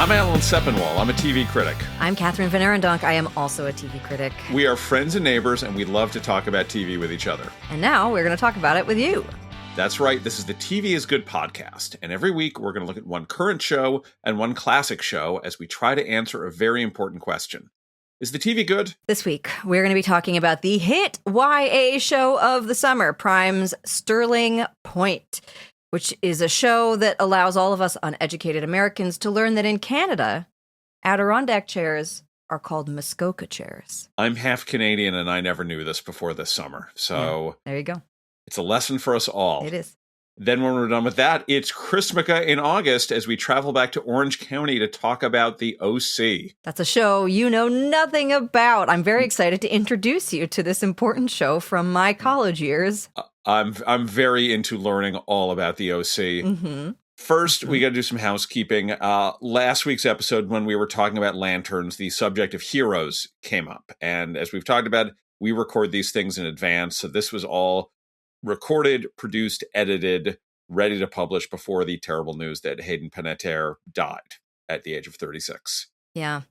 I'm Alan Sepinwall. I'm a TV critic. I'm Kathryn VanArendonk. I am also a TV critic. We are friends and neighbors, and we love to talk about TV with each other. And now we're going to talk about it with you. That's right. This is the TV is Good podcast. And every week we're going to look at one current show and one classic show as we try to answer a very important question. Is the TV good? This week, we're going to be talking about the hit YA show of the summer, Prime's Sterling Point, which is a show that allows all of us uneducated Americans to learn that in Canada, Adirondack chairs are called Muskoka chairs. I'm half Canadian, and I never knew this before this summer. So there you go. It's a lesson for us all. It is. Then when we're done with that, it's Christmaka in August as we travel back to Orange County to talk about the OC. That's a show you know nothing about. I'm very excited to introduce you to this important show from my college years. I'm very into learning all about the OC. Mm-hmm. First, we got to do some housekeeping. Last week's episode, when we were talking about lanterns, the subject of heroes came up. And as we've talked about, we record these things in advance. So this was all recorded, produced, edited, ready to publish before the terrible news that Hayden Panettiere died at the age of 36. Yeah.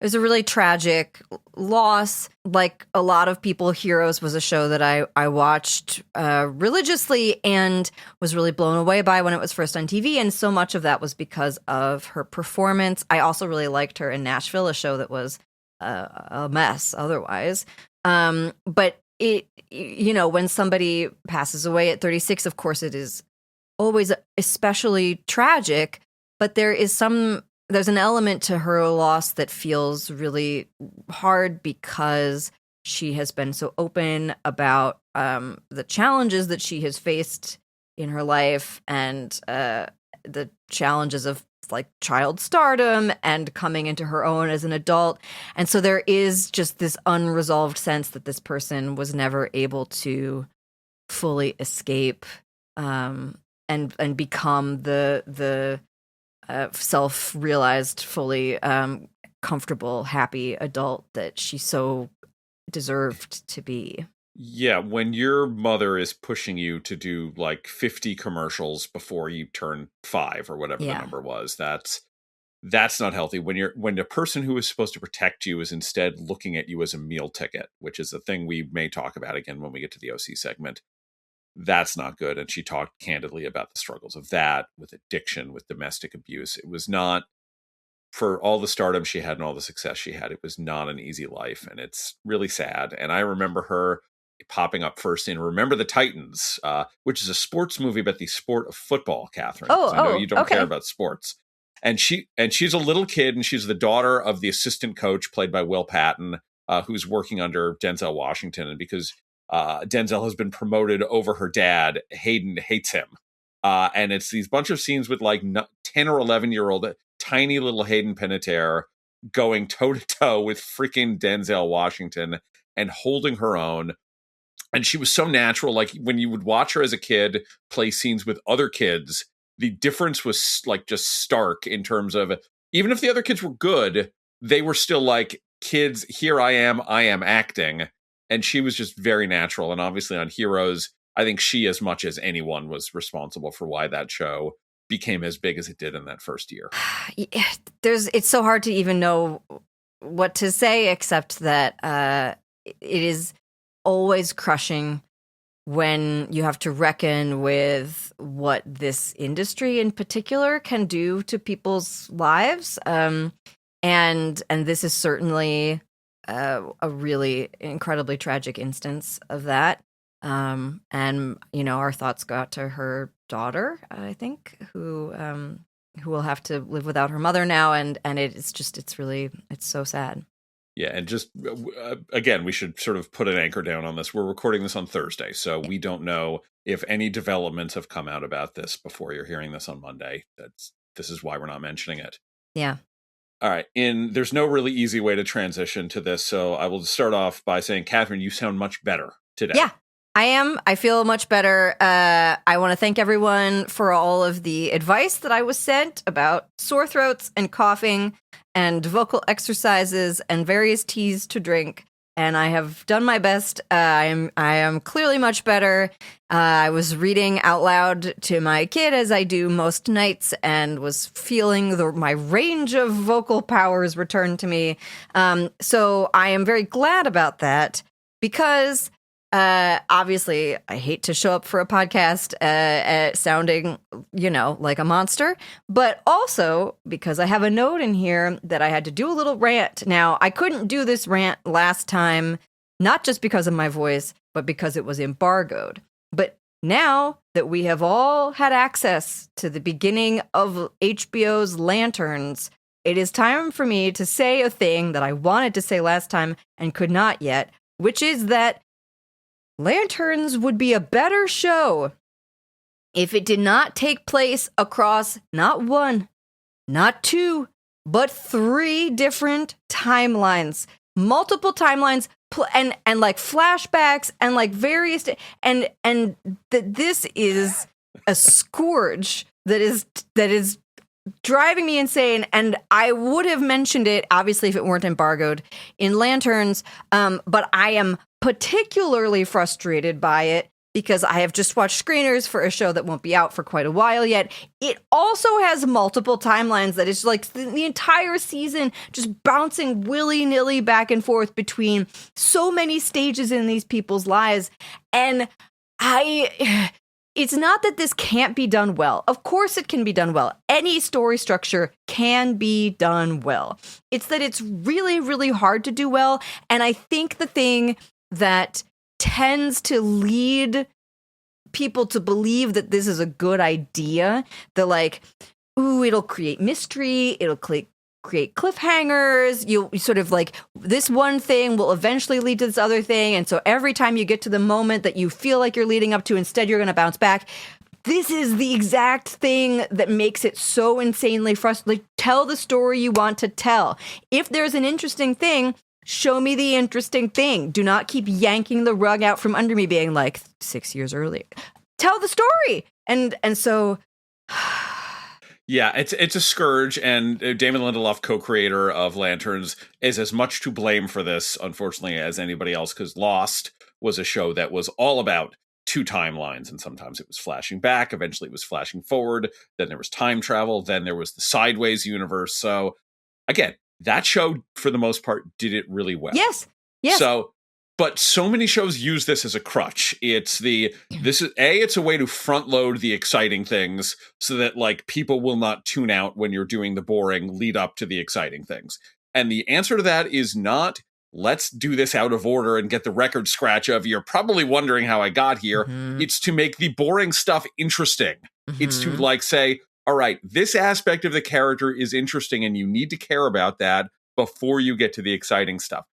It was a really tragic loss. Like a lot of people, Heroes was a show that I watched religiously and was really blown away by when it was first on TV. And so much of that was because of her performance. I also really liked her in Nashville, a show that was a mess otherwise. But it, you know, when somebody passes away at 36, of course, it is always especially tragic. But there's an element to her loss that feels really hard because she has been so open about the challenges that she has faced in her life and the challenges of like child stardom and coming into her own as an adult. And so there is just this unresolved sense that this person was never able to fully escape and become the self-realized, fully comfortable, happy adult that she so deserved to be. Yeah, when your mother is pushing you to do like 50 commercials before you turn 5 or whatever the number was, that's not healthy. When the person who is supposed to protect you is instead looking at you as a meal ticket, which is a thing we may talk about again when we get to the OC segment, that's not good. And she talked candidly about the struggles of that with addiction, with domestic abuse. It was not, for all the stardom she had and all the success she had, it was not an easy life. And it's really sad. And I remember her popping up first in Remember the Titans, which is a sports movie about the sport of football, Kathryn. I know you don't care about sports. And she's a little kid, and she's the daughter of the assistant coach played by Will Patton, who's working under Denzel Washington. And because Denzel has been promoted over her dad, Hayden hates him. And it's these bunch of scenes with like 10 or 11-year-old tiny little Hayden Panettiere going toe-to-toe with freaking Denzel Washington and holding her own. And she was so natural. Like when you would watch her as a kid play scenes with other kids, the difference was like just stark in terms of, even if the other kids were good, they were still like, kids, here I am acting. And she was just very natural. And obviously on Heroes, I think she, as much as anyone, was responsible for why that show became as big as it did in that first year. It's so hard to even know what to say, except that it is always crushing when you have to reckon with what this industry in particular can do to people's lives. And this is certainly a really incredibly tragic instance of that. And, you know, our thoughts go out to her daughter, I think, who will have to live without her mother now. And it's so sad. Yeah, and just, again, we should sort of put an anchor down on this. We're recording this on Thursday, so we don't know if any developments have come out about this before you're hearing this on Monday. This is why we're not mentioning it. Yeah. All right, there's no really easy way to transition to this, so I will start off by saying, Kathryn, you sound much better today. Yeah, I am. I feel much better. I want to thank everyone for all of the advice that I was sent about sore throats and coughing and vocal exercises and various teas to drink. and I have done my best. I am clearly much better. I was reading out loud to my kid as I do most nights, and was feeling my range of vocal powers return to me. So I am very glad about that, because obviously I hate to show up for a podcast sounding, like a monster, but also because I have a note in here that I had to do a little rant. Now, I couldn't do this rant last time, not just because of my voice, but because it was embargoed. But now that we have all had access to the beginning of HBO's Lanterns, it is time for me to say a thing that I wanted to say last time and could not yet, which is that Lanterns would be a better show if it did not take place across not one, not two, but 3 different timelines. Multiple timelines, and like flashbacks, and like various, and this is a scourge that is driving me insane. And I would have mentioned it, obviously, if it weren't embargoed in Lanterns, but I am particularly frustrated by it because I have just watched screeners for a show that won't be out for quite a while yet. It also has multiple timelines that is like the entire season just bouncing willy-nilly back and forth between so many stages in these people's lives. And it's not that this can't be done well. Of course it can be done well. Any story structure can be done well. It's that it's really, really hard to do well. And I think the thing that tends to lead people to believe that this is a good idea, the like, ooh, it'll create mystery, it'll create cliffhangers, you sort of like, this one thing will eventually lead to this other thing, and so every time you get to the moment that you feel like you're leading up to, instead you're going to bounce back. This is the exact thing that makes it so insanely frustrating. Like, tell the story you want to tell. If there's an interesting thing, show me the interesting thing. Do not keep yanking the rug out from under me, being like 6 years earlier. Tell the story. And so yeah, it's a scourge, and Damon Lindelof, co-creator of Lanterns, is as much to blame for this, unfortunately, as anybody else, because Lost was a show that was all about 2 timelines, and sometimes it was flashing back, eventually it was flashing forward, then there was time travel, then there was the Sideways universe. So again, that show, for the most part, did it really well. Yes. But so many shows use this as a crutch. It's a way to front load the exciting things so that like people will not tune out when you're doing the boring lead up to the exciting things. And the answer to that is not, let's do this out of order and get the record scratch of, you're probably wondering how I got here. Mm-hmm. It's to make the boring stuff interesting. Mm-hmm. It's to like say, all right, this aspect of the character is interesting and you need to care about that before you get to the exciting stuff.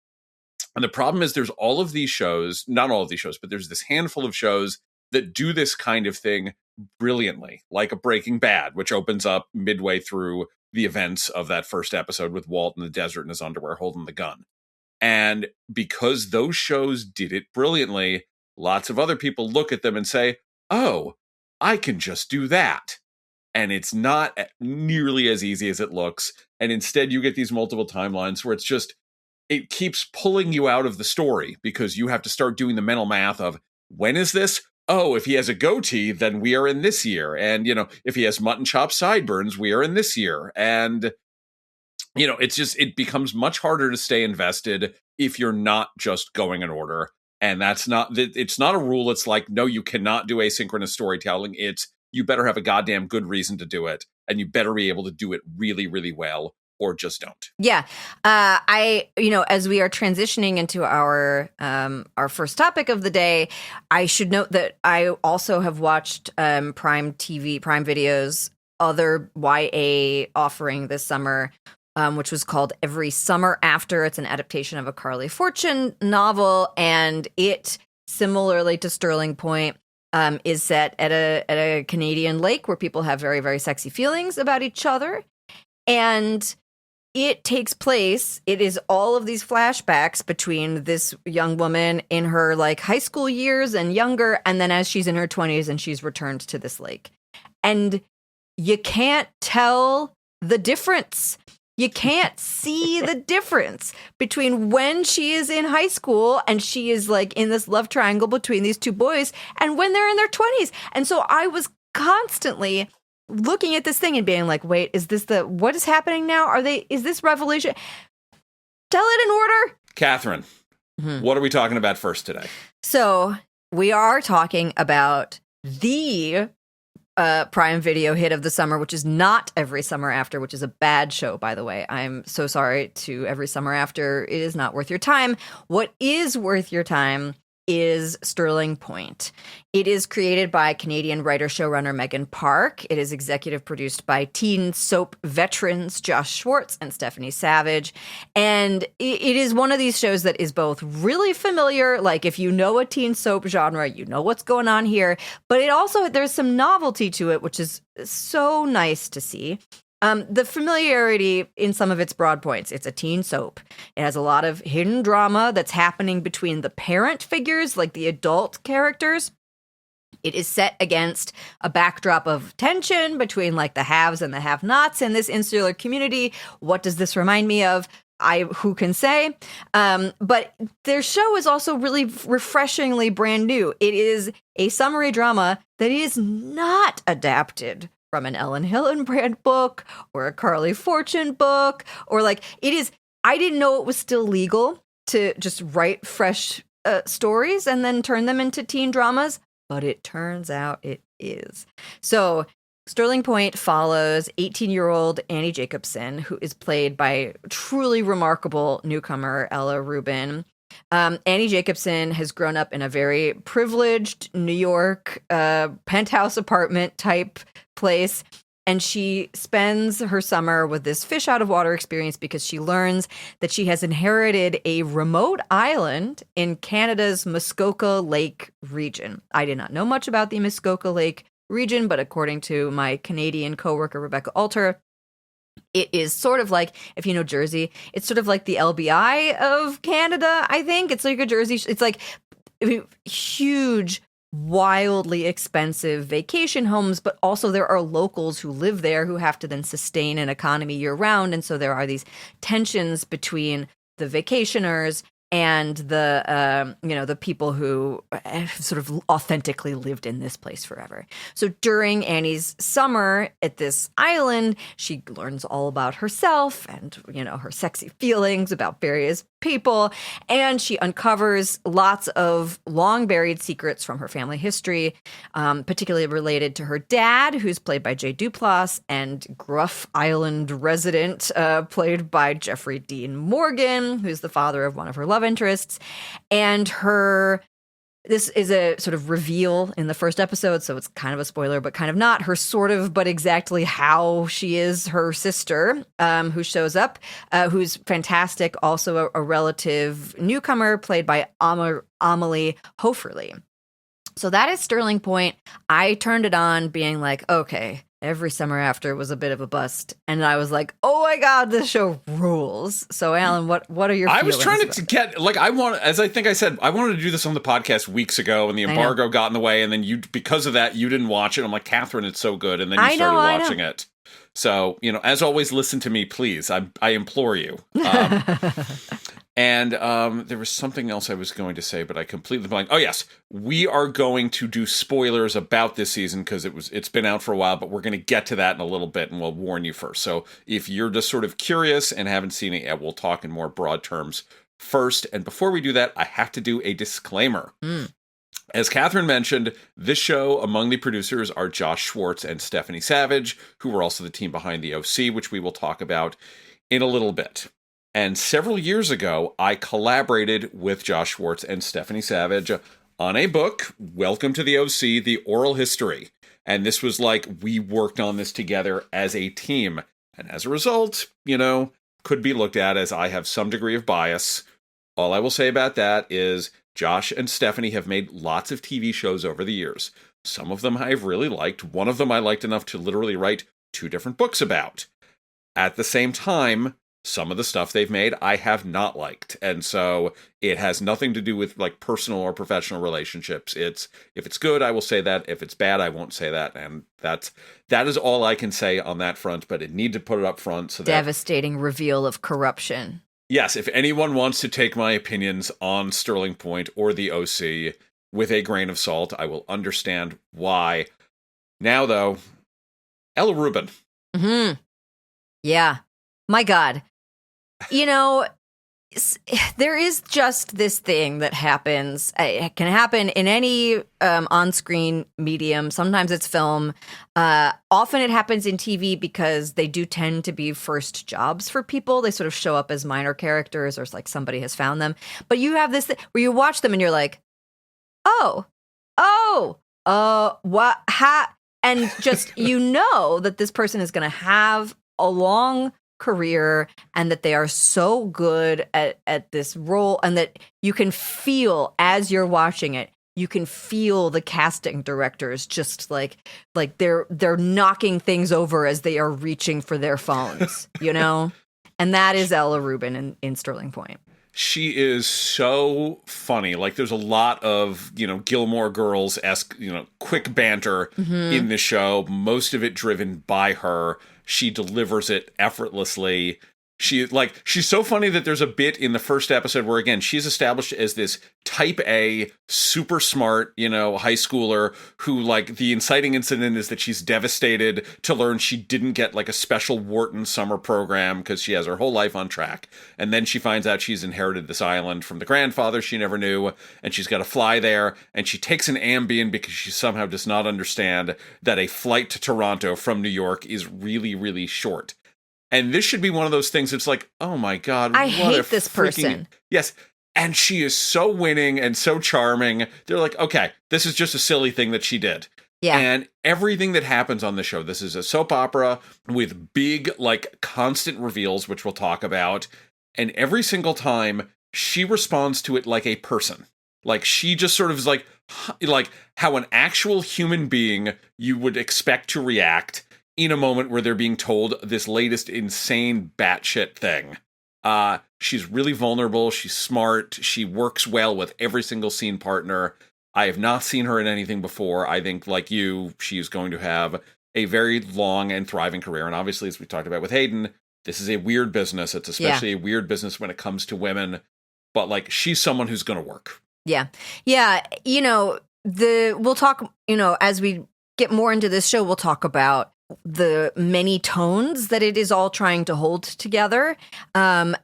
And the problem is there's all of these shows, not all of these shows, but there's this handful of shows that do this kind of thing brilliantly, like a Breaking Bad, which opens up midway through the events of that first episode with Walt in the desert in his underwear holding the gun. And because those shows did it brilliantly, lots of other people look at them and say, oh, I can just do that. And it's not nearly as easy as it looks. And instead you get these multiple timelines where it keeps pulling you out of the story because you have to start doing the mental math of, when is this? Oh, if he has a goatee, then we are in this year. And, if he has mutton chop sideburns, we are in this year. And, it becomes much harder to stay invested if you're not just going in order. And it's not a rule. It's like, no, you cannot do asynchronous storytelling. It's, you better have a goddamn good reason to do it. And you better be able to do it really, really well, or just don't. Yeah. As we are transitioning into our first topic of the day, I should note that I also have watched Prime Video's other YA offering this summer, which was called Every Summer After. It's an adaptation of a Carly Fortune novel, and it, similarly to Sterling Point, is set at a Canadian lake where people have very, very sexy feelings about each other. And it takes place, it is all of these flashbacks between this young woman in her like high school years and younger, and then as she's in her 20s and she's returned to this lake. And you can't tell the difference. You can't see the difference between when she is in high school and she is like in this love triangle between these two boys and when they're in their 20s. And so I was constantly looking at this thing and being like, wait, what is happening now? Is this revelation? Tell it in order. Kathryn, what are we talking about first today? So we are talking about the Prime Video hit of the summer, which is not Every Summer After, which is a bad show, by the way. I'm so sorry to Every Summer After. It is not worth your time. What is worth your time is Sterling Point. It is created by Canadian writer-showrunner Megan Park. It is executive produced by teen soap veterans Josh Schwartz and Stephanie Savage. And it is one of these shows that is both really familiar, like if you know a teen soap genre, you know what's going on here, but it also, there's some novelty to it, which is so nice to see. The familiarity in some of its broad points. It's a teen soap. It has a lot of hidden drama that's happening between the parent figures, like the adult characters. It is set against a backdrop of tension between like the haves and the have-nots in this insular community. What does this remind me of? Who can say? But their show is also really refreshingly brand new. It is a summary drama that is not adapted from an Ellen Hillenbrand book or a Carly Fortune book, or like it is. I didn't know it was still legal to just write fresh stories and then turn them into teen dramas, but it turns out it is. So Sterling Point follows 18-year-old Annie Jacobson, who is played by truly remarkable newcomer Ella Rubin. Annie Jacobson has grown up in a very privileged New York penthouse apartment type place, and she spends her summer with this fish out of water experience because she learns that she has inherited a remote island in Canada's Muskoka Lake region. I did not know much about the Muskoka Lake region, but according to my Canadian coworker Rebecca Alter, it is sort of like, if you know Jersey, it's sort of like the LBI of Canada, I think. It's like a Jersey, it's like huge, wildly expensive vacation homes, but also there are locals who live there who have to then sustain an economy year round. And so there are these tensions between the vacationers and the people who have sort of authentically lived in this place forever. So during Annie's summer at this island, she learns all about herself and, her sexy feelings about various people, and she uncovers lots of long-buried secrets from her family history, particularly related to her dad, who's played by Jay Duplass, and gruff island resident, played by Jeffrey Dean Morgan, who's the father of one of her love interests. And this is a sort of reveal in the first episode, so it's kind of a spoiler, but kind of not. Her sort of, but exactly how she is her sister, who shows up, who's fantastic, also a relative newcomer, played by Amelie Hoferle. So that is Sterling Point. I turned it on being like, okay, Every Summer After was a bit of a bust. And I was like, oh my God, this show rules. So Alan, what are your feelings? I was trying to get, as I think I said, I wanted to do this on the podcast weeks ago, and the embargo got in the way. And then because of that, you didn't watch it. I'm like, Kathryn, it's so good. And then you started watching it. So, as always, listen to me, please. I implore you. And there was something else I was going to say, but I completely blanked. Oh, yes. We are going to do spoilers about this season because it's been out for a while, but we're going to get to that in a little bit, and we'll warn you first. So if you're just sort of curious and haven't seen it yet, we'll talk in more broad terms first. And before we do that, I have to do a disclaimer. As Kathryn mentioned, this show, among the producers are Josh Schwartz and Stephanie Savage, who were also the team behind the OC, which we will talk about in a little bit. And several years ago, I collaborated with Josh Schwartz and Stephanie Savage on a book, Welcome to the OC, The Oral History. And this was like, we worked on this together as a team. And as a result, could be looked at as I have some degree of bias. All I will say about that is Josh and Stephanie have made lots of TV shows over the years. Some of them I've really liked. One of them I liked enough to literally write 2 different books about. At the same time, some of the stuff they've made I have not liked. And so it has nothing to do with like personal or professional relationships. It's, if it's good, I will say that. If it's bad, I won't say that. And that is all I can say on that front, but it need to put it up front. So devastating reveal of corruption. Yes, if anyone wants to take my opinions on Sterling Point or the OC with a grain of salt, I will understand why. Now, though, Ella Rubin. Mm-hmm. Yeah. My God. You know, there is just this thing that happens. It can happen in any on-screen medium. Sometimes it's film. Often it happens in TV because they do tend to be first jobs for people. They sort of show up as minor characters, or it's like somebody has found them. But you have this where you watch them and you're like, what? And just, you know that this person is going to have a long career and that they are so good at this role, and that you can feel as you're watching it, you can feel the casting directors just like they're knocking things over as they are reaching for their phones, you know? And that is Ella Rubin in Sterling Point. She is so funny. Like, there's a lot of, Gilmore Girls-esque, quick banter in the show. Most of it driven by her. She delivers it effortlessly. She's so funny that there's a bit in the first episode where, again, she's established as this type A, super smart, high schooler who, the inciting incident is that she's devastated to learn she didn't get, a special Wharton summer program because she has her whole life on track. And then she finds out she's inherited this island from the grandfather she never knew, and she's got to fly there, and she takes an Ambien because she somehow does not understand that a flight to Toronto from New York is really, really short. And this should be one of those things that's like, oh my God, I hate this person. Yes. And she is so winning and so charming. They're like, okay, this is just a silly thing that she did. Yeah. And everything that happens on the show, this is a soap opera with big, constant reveals, which we'll talk about. And every single time she responds to it like a person. Like, she just sort of is like how an actual human being you would expect to react in a moment where they're being told this latest insane batshit thing. She's really vulnerable. She's smart. She works well with every single scene partner. I have not seen her in anything before. I think, like you, she's going to have a very long and thriving career. And obviously, as we talked about with Hayden, this is a weird business. It's especially a weird business when it comes to women. But, she's someone who's going to work. Yeah. Yeah. We'll talk, as we get more into this show, we'll talk about the many tones that it is all trying to hold together. And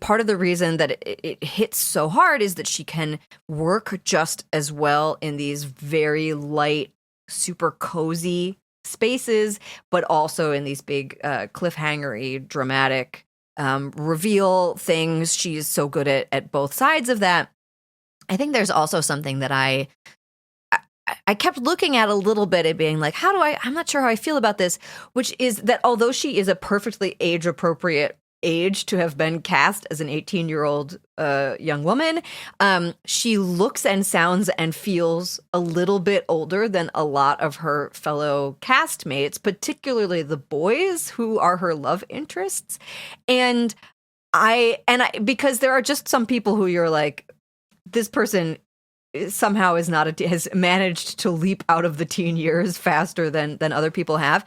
part of the reason that it hits so hard is that she can work just as well in these very light, super cozy spaces, but also in these big cliffhangery, dramatic reveal things. She's so good at both sides of that. I think there's also something that I kept looking at a little bit and being like, I'm not sure how I feel about this, which is that although she is a perfectly age-appropriate age to have been cast as an 18-year-old young woman, she looks and sounds and feels a little bit older than a lot of her fellow castmates, particularly the boys who are her love interests. And I because there are just some people who you're like, this person somehow has managed to leap out of the teen years faster than other people have.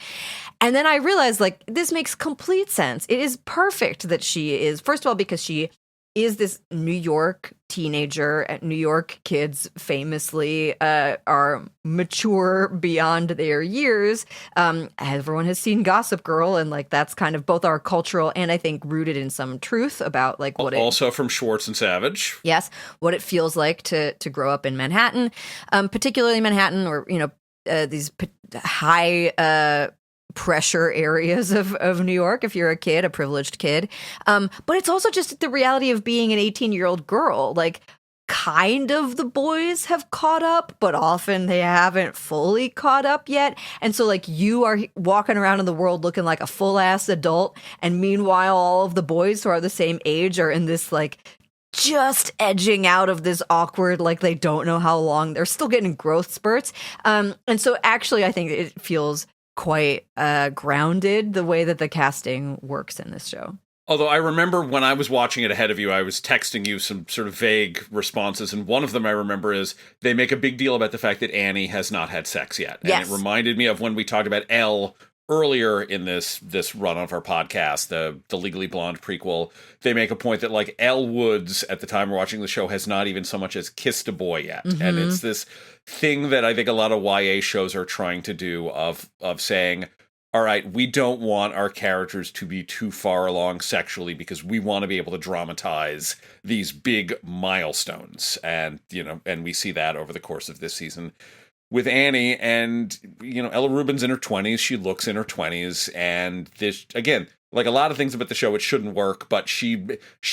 And then I realized, this makes complete sense. It is perfect that she is, first of all, because she is this New York teenager. New York kids famously are mature beyond their years. Everyone has seen Gossip Girl, and that's kind of both our cultural and I think rooted in some truth about what also from Schwartz and Savage. Yes, what it feels like to grow up in Manhattan, particularly Manhattan, or these high pressure areas of New York if you're a privileged kid. But it's also just the reality of being an 18-year-old girl. Kind of the boys have caught up, but often they haven't fully caught up yet. And so you are walking around in the world looking like a full-ass adult, and meanwhile all of the boys who are the same age are in this just edging out of this awkward, they don't know how long. They're still getting growth spurts. And so actually I think it feels quite grounded the way that the casting works in this show. Although I remember when I was watching it ahead of you, I was texting you some sort of vague responses, and one of them I remember is they make a big deal about the fact that Annie has not had sex yet. Yes. And it reminded me of when we talked about Elle earlier in this run of our podcast, the Legally Blonde prequel. They make a point that, like, Elle Woods, at the time we're watching the show, has not even so much as kissed a boy yet. Mm-hmm. And it's this thing that I think a lot of YA shows are trying to do of saying, all right, we don't want our characters to be too far along sexually because we want to be able to dramatize these big milestones. And, you know, and we see that over the course of this season with Annie. And, you know, Ella Rubin's in her 20s. She looks in her 20s. And this, again, like a lot of things about the show, it shouldn't work, but she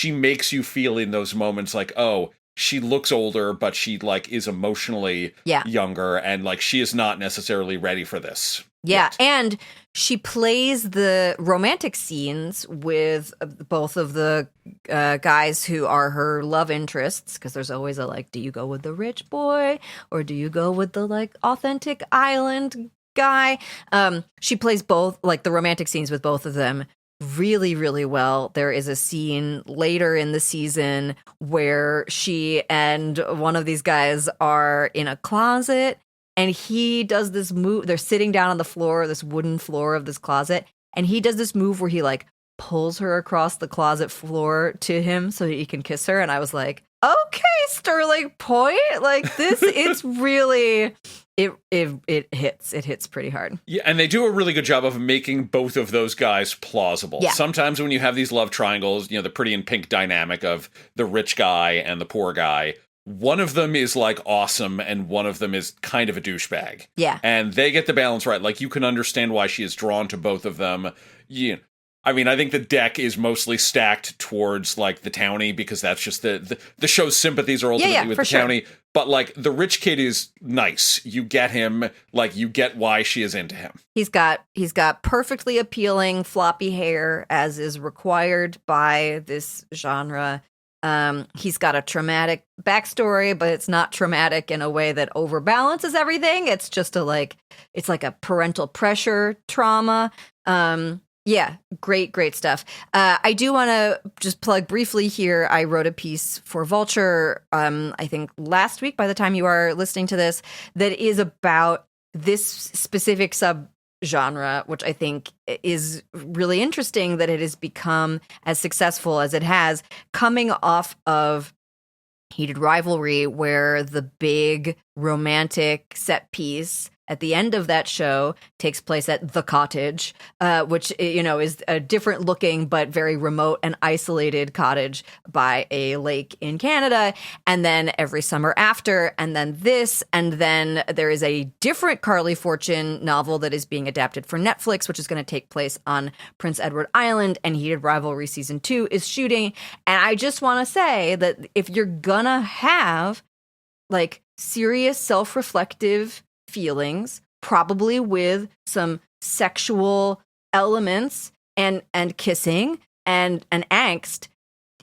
makes you feel in those moments like, oh, she looks older, but she, like, is emotionally younger, and, like, she is not necessarily ready for this. Yeah, yet. And she plays the romantic scenes with both of the guys who are her love interests, because there's always a, like, do you go with the rich boy, or do you go with the, like, authentic island guy? She plays both, like, the romantic scenes with both of them really, really well. There is a scene later in the season where she and one of these guys are in a closet, and he does this move. They're sitting down on the floor, this wooden floor of this closet, and he does this move where he, like, pulls her across the closet floor to him so that he can kiss her. And I was like, okay, Sterling Point, like, this, it's really... It hits pretty hard. Yeah, and they do a really good job of making both of those guys plausible. Yeah. Sometimes when you have these love triangles, you know, the pretty and pink dynamic of the rich guy and the poor guy, one of them is, like, awesome and one of them is kind of a douchebag. Yeah. And they get the balance right. Like, you can understand why she is drawn to both of them. Yeah. I mean, I think the deck is mostly stacked towards, like, the townie, because that's just the show's sympathies are ultimately with the townie. Sure. But, like, the rich kid is nice. You get him. Like, you get why she is into him. He's got perfectly appealing floppy hair, as is required by this genre. He's got a traumatic backstory, but it's not traumatic in a way that overbalances everything. It's just it's like a parental pressure trauma. Yeah, great stuff. I do want to just plug briefly here. I wrote a piece for Vulture, I think last week by the time you are listening to this, that is about this specific subgenre, which I think is really interesting that it has become as successful as it has, coming off of Heated Rivalry, where the big romantic set piece at the end of that show takes place at the cottage, which, you know, is a different looking but very remote and isolated cottage by a lake in Canada. And then every summer after, and then this, and then there is a different Carly Fortune novel that is being adapted for Netflix, which is going to take place on Prince Edward Island, and Heated Rivalry Season 2 is shooting. And I just want to say that if you're gonna have, like, serious self-reflective feelings, probably with some sexual elements and kissing and angst,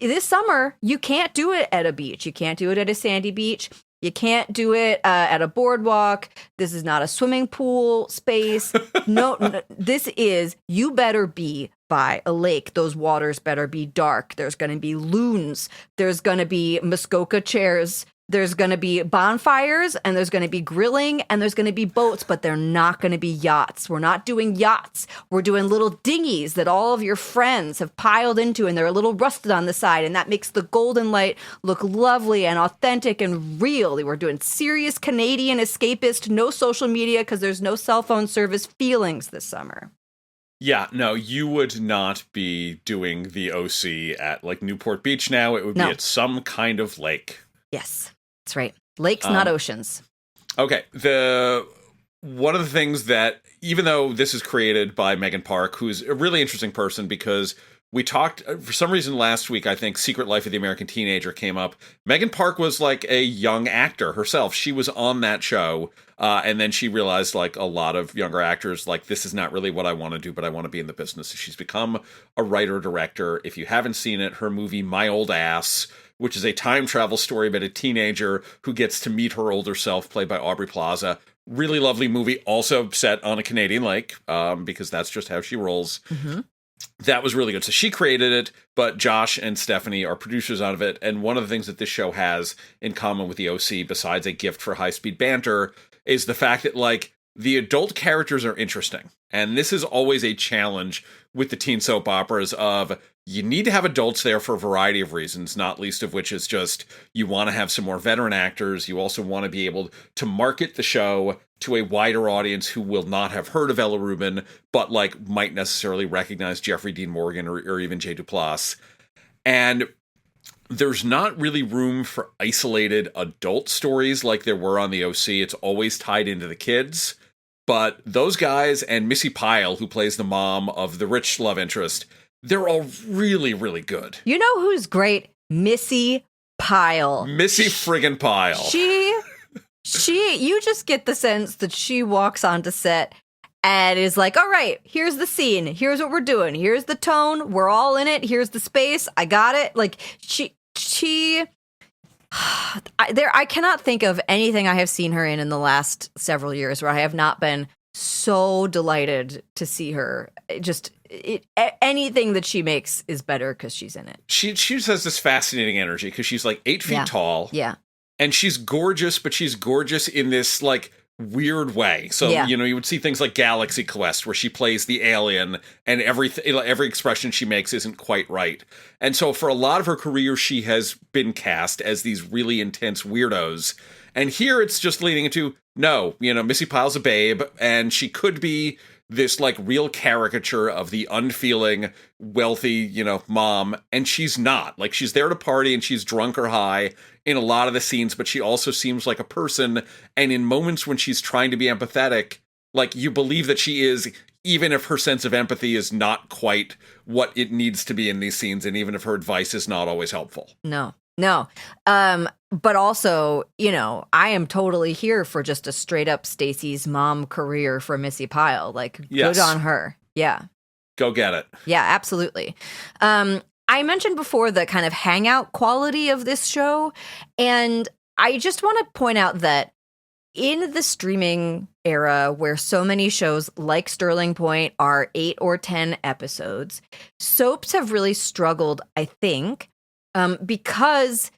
this summer you can't do it at a beach. You can't do it at a sandy beach. You can't do it at a boardwalk. This is not a swimming pool space. No, this is, you better be by a lake. Those waters better be dark. There's going to be loons. There's going to be Muskoka chairs. There's going to be bonfires, and there's going to be grilling, and there's going to be boats, but they're not going to be yachts. We're not doing yachts. We're doing little dinghies that all of your friends have piled into, and they're a little rusted on the side, and that makes the golden light look lovely and authentic and real. We're doing serious Canadian escapist, no social media because there's no cell phone service feelings this summer. Yeah, no, you would not be doing the OC at, like, Newport Beach now. It would be at some kind of lake. Yes, that's right. Lakes, not oceans. Okay. One of the things that, even though this is created by Megan Park, who's a really interesting person, because we talked, for some reason last week, I think Secret Life of the American Teenager came up. Megan Park was, like, a young actor herself. She was on that show, and then she realized, like a lot of younger actors, like, this is not really what I want to do, but I want to be in the business. So she's become a writer-director. If you haven't seen it, her movie My Old Ass, which is a time travel story about a teenager who gets to meet her older self, played by Aubrey Plaza. Really lovely movie, also set on a Canadian lake, because that's just how she rolls. Mm-hmm. that was really good. So she created it, but Josh and Stephanie are producers out of it. And one of the things that this show has in common with the OC, besides a gift for high-speed banter, is the fact that, like, the adult characters are interesting. And this is always a challenge with the teen soap operas of, you need to have adults there for a variety of reasons, not least of which is just you want to have some more veteran actors. You also want to be able to market the show to a wider audience who will not have heard of Ella Rubin, but like might necessarily recognize Jeffrey Dean Morgan or even Jay Duplass. And there's not really room for isolated adult stories like there were on the OC. It's always tied into the kids. But those guys and Missy Pyle, who plays the mom of the rich love interest, they're all really, really good. You know who's great? Missy Pyle. Missy friggin' Pyle. You just get the sense that she walks onto set and is like, all right, here's the scene. Here's what we're doing. Here's the tone. We're all in it. Here's the space. I got it. Like, I cannot think of anything I have seen her in the last several years where I have not been so delighted to see her. Anything that she makes is better because she's in it. She just has this fascinating energy because she's like 8 feet tall. Yeah. And she's gorgeous, but she's gorgeous in this like weird way. So, you would see things like Galaxy Quest where she plays the alien and every expression she makes isn't quite right. And so for a lot of her career, she has been cast as these really intense weirdos. And here it's just leading into, no, Missy Pyle's a babe and she could be this like real caricature of the unfeeling, wealthy, mom. And she's not. Like, she's there to party and she's drunk or high in a lot of the scenes, but she also seems like a person. And in moments when she's trying to be empathetic, like, you believe that she is, even if her sense of empathy is not quite what it needs to be in these scenes. And even if her advice is not always helpful. No. But also, I am totally here for just a straight up Stacey's mom career for Missy Pyle. Like, yes. Good on her. Yeah. Go get it. Yeah, absolutely. I mentioned before the kind of hangout quality of this show. And I just want to point out that in the streaming era where so many shows like Sterling Point are 8 or 10 episodes, soaps have really struggled, I think, because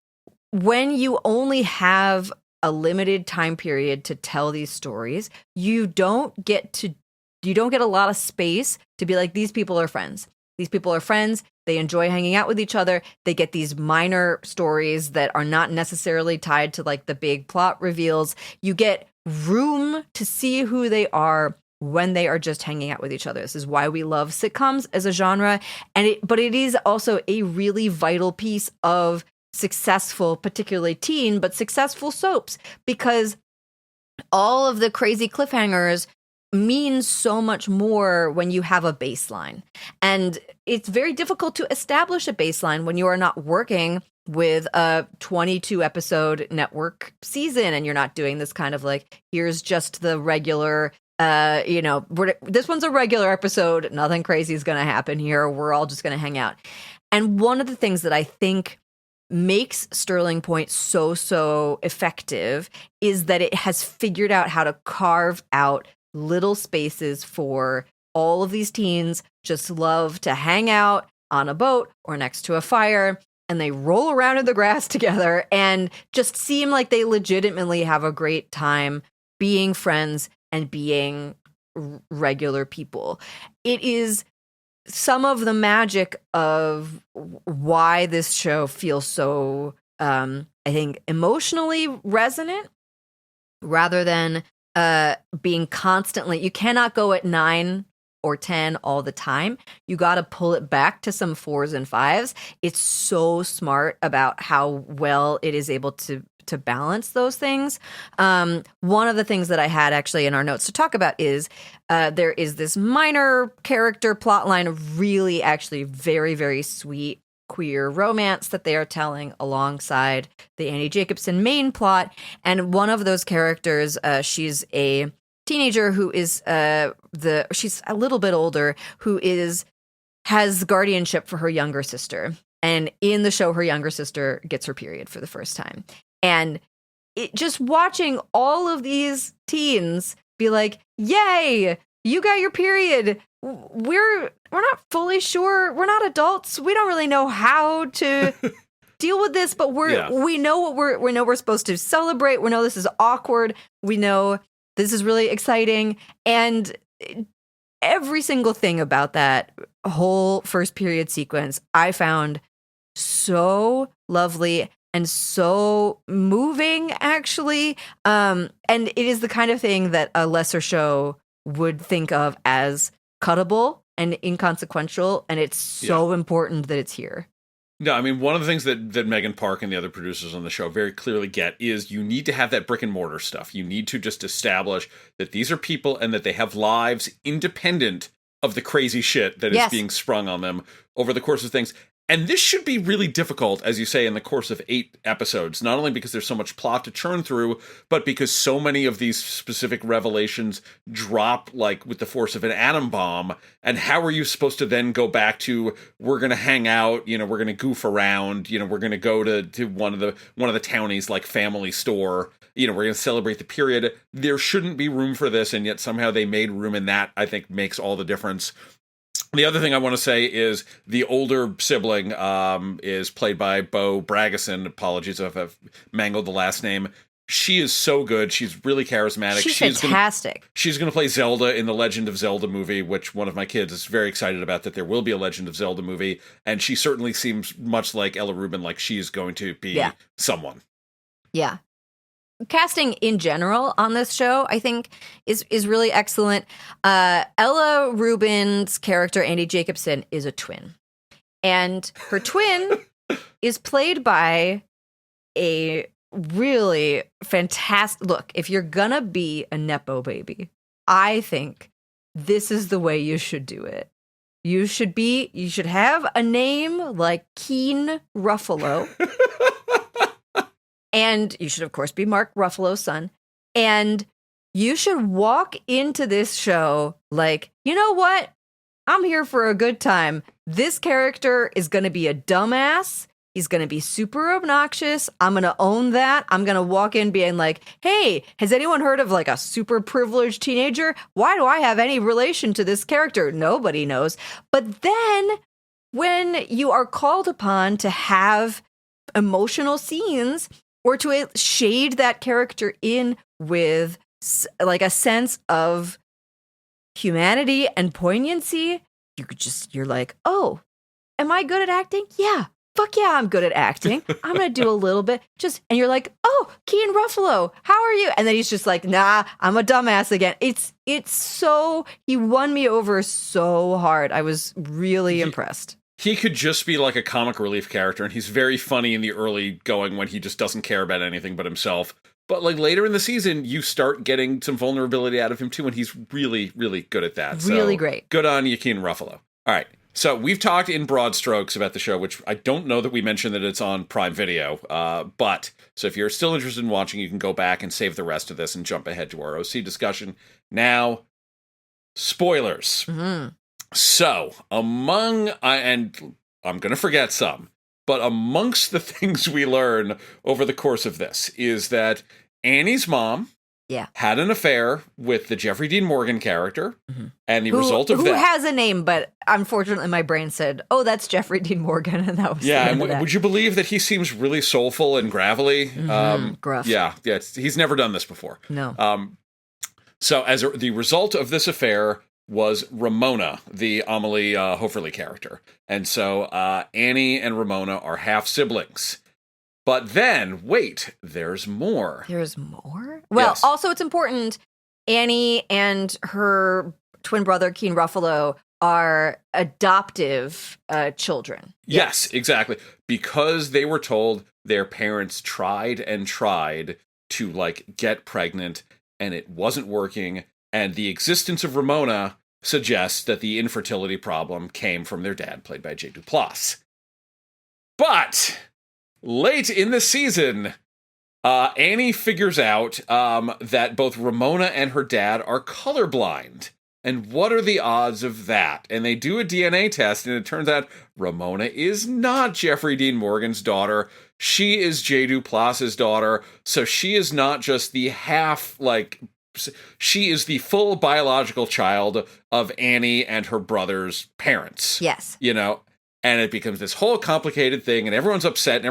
when you only have a limited time period to tell these stories, you don't get a lot of space to be like, these people are friends. These people are friends. They enjoy hanging out with each other. They get these minor stories that are not necessarily tied to like the big plot reveals. You get room to see who they are when they are just hanging out with each other. This is why we love sitcoms as a genre. But it is also a really vital piece of successful, particularly teen, but successful soaps, because all of the crazy cliffhangers means so much more when you have a baseline. And it's very difficult to establish a baseline when you are not working with a 22 episode network season and you're not doing this kind of like, here's just the regular, this one's a regular episode. Nothing crazy is going to happen here. We're all just going to hang out. And one of the things that I think makes Sterling Point so effective is that it has figured out how to carve out little spaces for all of these teens just love to hang out on a boat or next to a fire, and they roll around in the grass together and just seem like they legitimately have a great time being friends and being regular people. It is some of the magic of why this show feels so, I think, emotionally resonant rather than being constantly, you cannot go at 9 or 10 all the time. You got to pull it back to some 4s and 5s. It's so smart about how well it is able to balance those things. One of the things that I had actually in our notes to talk about is there is this minor character plot line of really actually very, very sweet queer romance that they are telling alongside the Annie Jacobson main plot. And one of those characters, she's a teenager who is she's a little bit older, who has guardianship for her younger sister. And in the show, her younger sister gets her period for the first time. And just watching all of these teens be like, yay, you got your period. We're not fully sure. We're not adults. We don't really know how to deal with this, but we know what we're supposed to celebrate. We know this is awkward. We know this is really exciting. And every single thing about that whole first period sequence I found so lovely and so moving, actually. And it is the kind of thing that a lesser show would think of as cuttable and inconsequential, and it's so important that it's here. No, I mean, one of the things that Megan Park and the other producers on the show very clearly get is you need to have that brick and mortar stuff. You need to just establish that these are people and that they have lives independent of the crazy shit that is being sprung on them over the course of things. And this should be really difficult, as you say, in the course of 8 episodes, not only because there's so much plot to churn through, but because so many of these specific revelations drop like with the force of an atom bomb. And how are you supposed to then go back to, we're going to hang out, we're going to goof around, we're going to go to one of the townies like family store, we're going to celebrate the period. There shouldn't be room for this, and yet somehow they made room, and that, I think, makes all the difference. The other thing I want to say is the older sibling is played by Bo Bragason. Apologies if I've mangled the last name. She is so good. She's really charismatic. She's fantastic. She's going to play Zelda in the Legend of Zelda movie, which one of my kids is very excited about, that there will be a Legend of Zelda movie. And she certainly seems much like Ella Rubin, like she's going to be someone. Yeah. Casting in general on this show, I think, is really excellent. Ella Rubin's character, Andy Jacobson, is a twin. And her twin is played by a really fantastic... Look, if you're gonna be a Nepo baby, I think this is the way you should do it. You should have a name like Keen Ruffalo. And you should, of course, be Mark Ruffalo's son. And you should walk into this show like, you know what? I'm here for a good time. This character is going to be a dumbass. He's going to be super obnoxious. I'm going to own that. I'm going to walk in being like, hey, has anyone heard of like a super privileged teenager? Why do I have any relation to this character? Nobody knows. But then when you are called upon to have emotional scenes, or to shade that character in with like a sense of humanity and poignancy, you're like, oh, am I good at acting? Yeah, fuck yeah, I'm good at acting. I'm gonna do a little bit. And you're like, oh, Keen Ruffalo, how are you? And then he's just like, nah, I'm a dumbass again. It's so, he won me over so hard. I was really impressed. He could just be like a comic relief character, and he's very funny in the early going when he just doesn't care about anything but himself. But like later in the season, you start getting some vulnerability out of him too, and he's really, really good at that. Really great. Good on you, Keen Ruffalo. All right. So we've talked in broad strokes about the show, which I don't know that we mentioned that it's on Prime Video. But so if you're still interested in watching, you can go back and save the rest of this and jump ahead to our OC discussion. Now, spoilers. Mm-hmm. So, and I'm going to forget some, but amongst the things we learn over the course of this is that Annie's mom had an affair with the Jeffrey Dean Morgan character, and the result of that... Who has a name, but unfortunately my brain said, oh, that's Jeffrey Dean Morgan, and that was would you believe that he seems really soulful and gravelly? Gruff. Yeah, he's never done this before. No. So, the result of this affair was Ramona, the Amelie Hoferle character. And so Annie and Ramona are half-siblings. But then, wait, there's more. There's more? Well, also it's important, Annie and her twin brother, Keen Ruffalo, are adoptive children. Yes, exactly. Because they were told their parents tried and tried to, like, get pregnant, and it wasn't working. And the existence of Ramona suggests that the infertility problem came from their dad, played by Jay Duplass. But late in the season, Annie figures out that both Ramona and her dad are colorblind. And what are the odds of that? And they do a DNA test, and it turns out Ramona is not Jeffrey Dean Morgan's daughter. She is Jay Duplass's daughter. So she is not just the half, like, she is the full biological child of Annie and her brother's parents. Yes. You know, and it becomes this whole complicated thing, and everyone's upset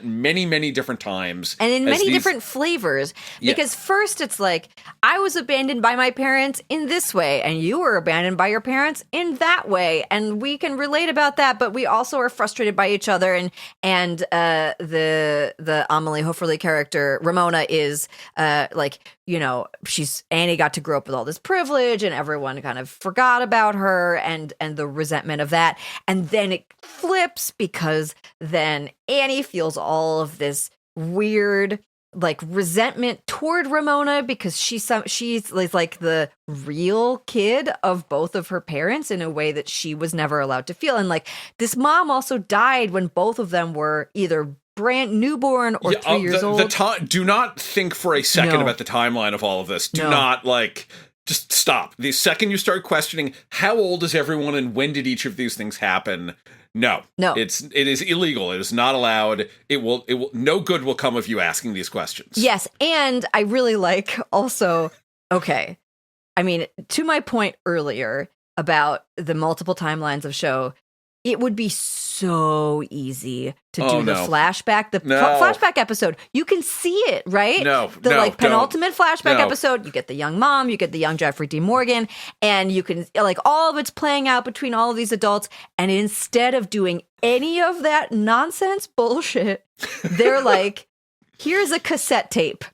many, many different times. And in many different flavors. Because first it's like, I was abandoned by my parents in this way, and you were abandoned by your parents in that way. And we can relate about that, but we also are frustrated by each other. And the Amelie Hofferle character, Ramona, is like, you know, Annie got to grow up with all this privilege, and everyone kind of forgot about her and the resentment of that. And then it flips, because then Annie feels all of this weird like resentment toward Ramona, because she's like the real kid of both of her parents in a way that she was never allowed to feel. And like, this mom also died when both of them were either brand newborn or 3 years old. Do not think for a second about the timeline of all of this. Do not just stop. The second you start questioning how old is everyone and when did each of these things happen? No. It is illegal. It is not allowed. It will no good will come of you asking these questions. Yes, and I really like also, okay, I mean, to my point earlier about the multiple timelines of show, it would be so easy to do the flashback, flashback episode. You can see it, right? The penultimate flashback episode. You get the young mom, you get the young Jeffrey D. Morgan, and you can like all of it's playing out between all of these adults. And instead of doing any of that nonsense bullshit, they're like, here's a cassette tape.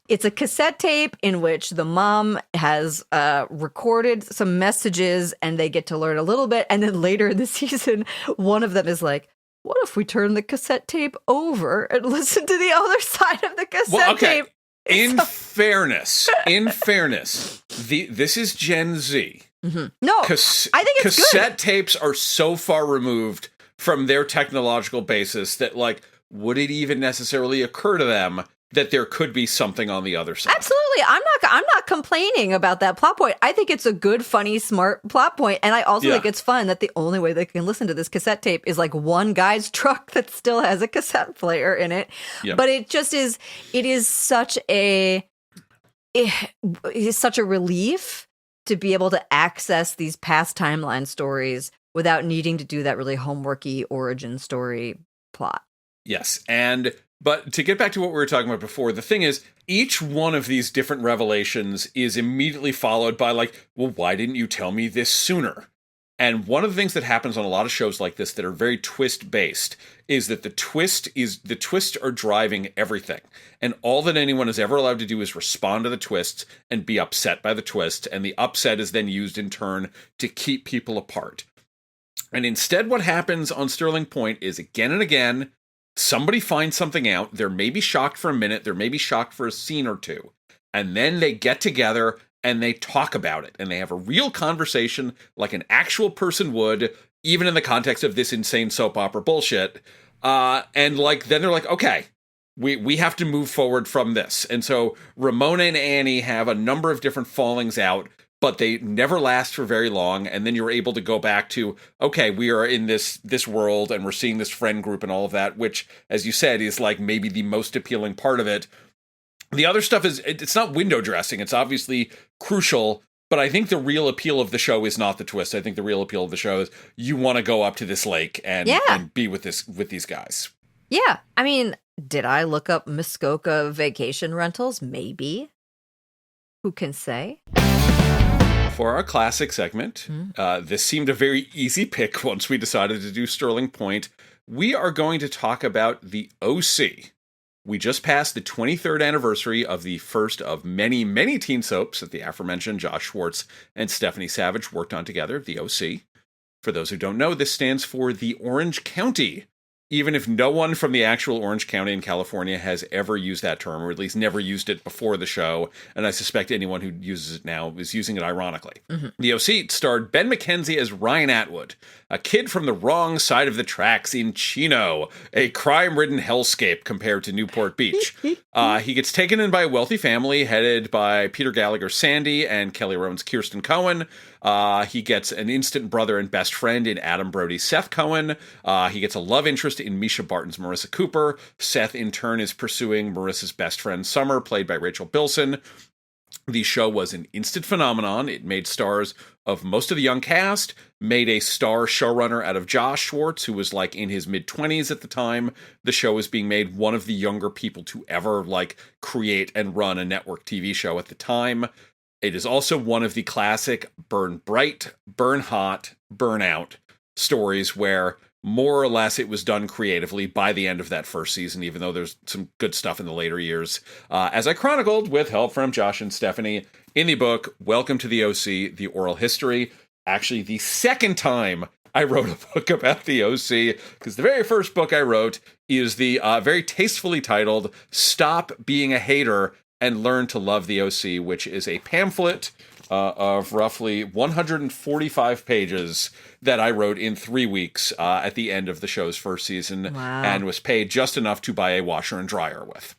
It's a cassette tape in which the mom has recorded some messages, and they get to learn a little bit. And then later in the season, one of them is like, what if we turn the cassette tape over and listen to the other side of the cassette tape? In fairness, this is Gen Z. Mm-hmm. No, I think it's cassette good. Tapes are so far removed from their technological basis that, like, would it even necessarily occur to them that there could be something on the other side? Absolutely. I'm not complaining about that plot point. I think it's a good, funny, smart plot point. And I also think it's fun that the only way they can listen to this cassette tape is like one guy's truck that still has a cassette player in it. Yep. But it is such a relief to be able to access these past timeline stories without needing to do that really homeworky origin story plot. Yes. But to get back to what we were talking about before, the thing is, each one of these different revelations is immediately followed by like, well, why didn't you tell me this sooner? And one of the things that happens on a lot of shows like this that are very twist-based is that the twists are driving everything. And all that anyone is ever allowed to do is respond to the twists and be upset by the twist. And the upset is then used in turn to keep people apart. And instead, what happens on Sterling Point is again and again, somebody finds something out. They're maybe shocked for a minute. They're maybe shocked for a scene or two. And then they get together and they talk about it. And they have a real conversation like an actual person would, even in the context of this insane soap opera bullshit. And like, then they're like, okay, we have to move forward from this. And so Ramona and Annie have a number of different fallings out, but they never last for very long. And then you're able to go back to, okay, we are in this world and we're seeing this friend group and all of that, which, as you said, is like maybe the most appealing part of it. The other stuff it's not window dressing. It's obviously crucial, but I think the real appeal of the show is not the twist. I think the real appeal of the show is you want to go up to this lake and be with these guys. Yeah. I mean, did I look up Muskoka vacation rentals? Maybe. Who can say? For our classic segment, this seemed a very easy pick once we decided to do Sterling Point. We are going to talk about the OC. We just passed the 23rd anniversary of the first of many, many teen soaps that the aforementioned Josh Schwartz and Stephanie Savage worked on together, the OC. For those who don't know, this stands for the Orange County. Even if no one from the actual Orange County in California has ever used that term, or at least never used it before the show, and I suspect anyone who uses it now is using it ironically. Mm-hmm. The OC starred Ben McKenzie as Ryan Atwood, a kid from the wrong side of the tracks in Chino, a crime-ridden hellscape compared to Newport Beach. He gets taken in by a wealthy family headed by Peter Gallagher's Sandy and Kelly Rowan's Kirsten Cohen. He gets an instant brother and best friend in Adam Brody's Seth Cohen. He gets a love interest in Misha Barton's Marissa Cooper. Seth, in turn, is pursuing Marissa's best friend, Summer, played by Rachel Bilson. The show was an instant phenomenon. It made stars of most of the young cast, made a star showrunner out of Josh Schwartz, who was like in his mid-20s at the time the show was being made, one of the younger people to ever like create and run a network TV show at the time. It is also one of the classic burn bright, burn hot, burn out stories where more or less it was done creatively by the end of that first season, even though there's some good stuff in the later years. As I chronicled with help from Josh and Stephanie in the book, Welcome to the OC, The Oral History. Actually, the second time I wrote a book about the OC, because the very first book I wrote is the very tastefully titled Stop Being a Hater and Learn to Love the OC, which is a pamphlet of roughly 145 pages that I wrote in 3 weeks at the end of the show's first season. Wow. And was paid just enough to buy a washer and dryer with.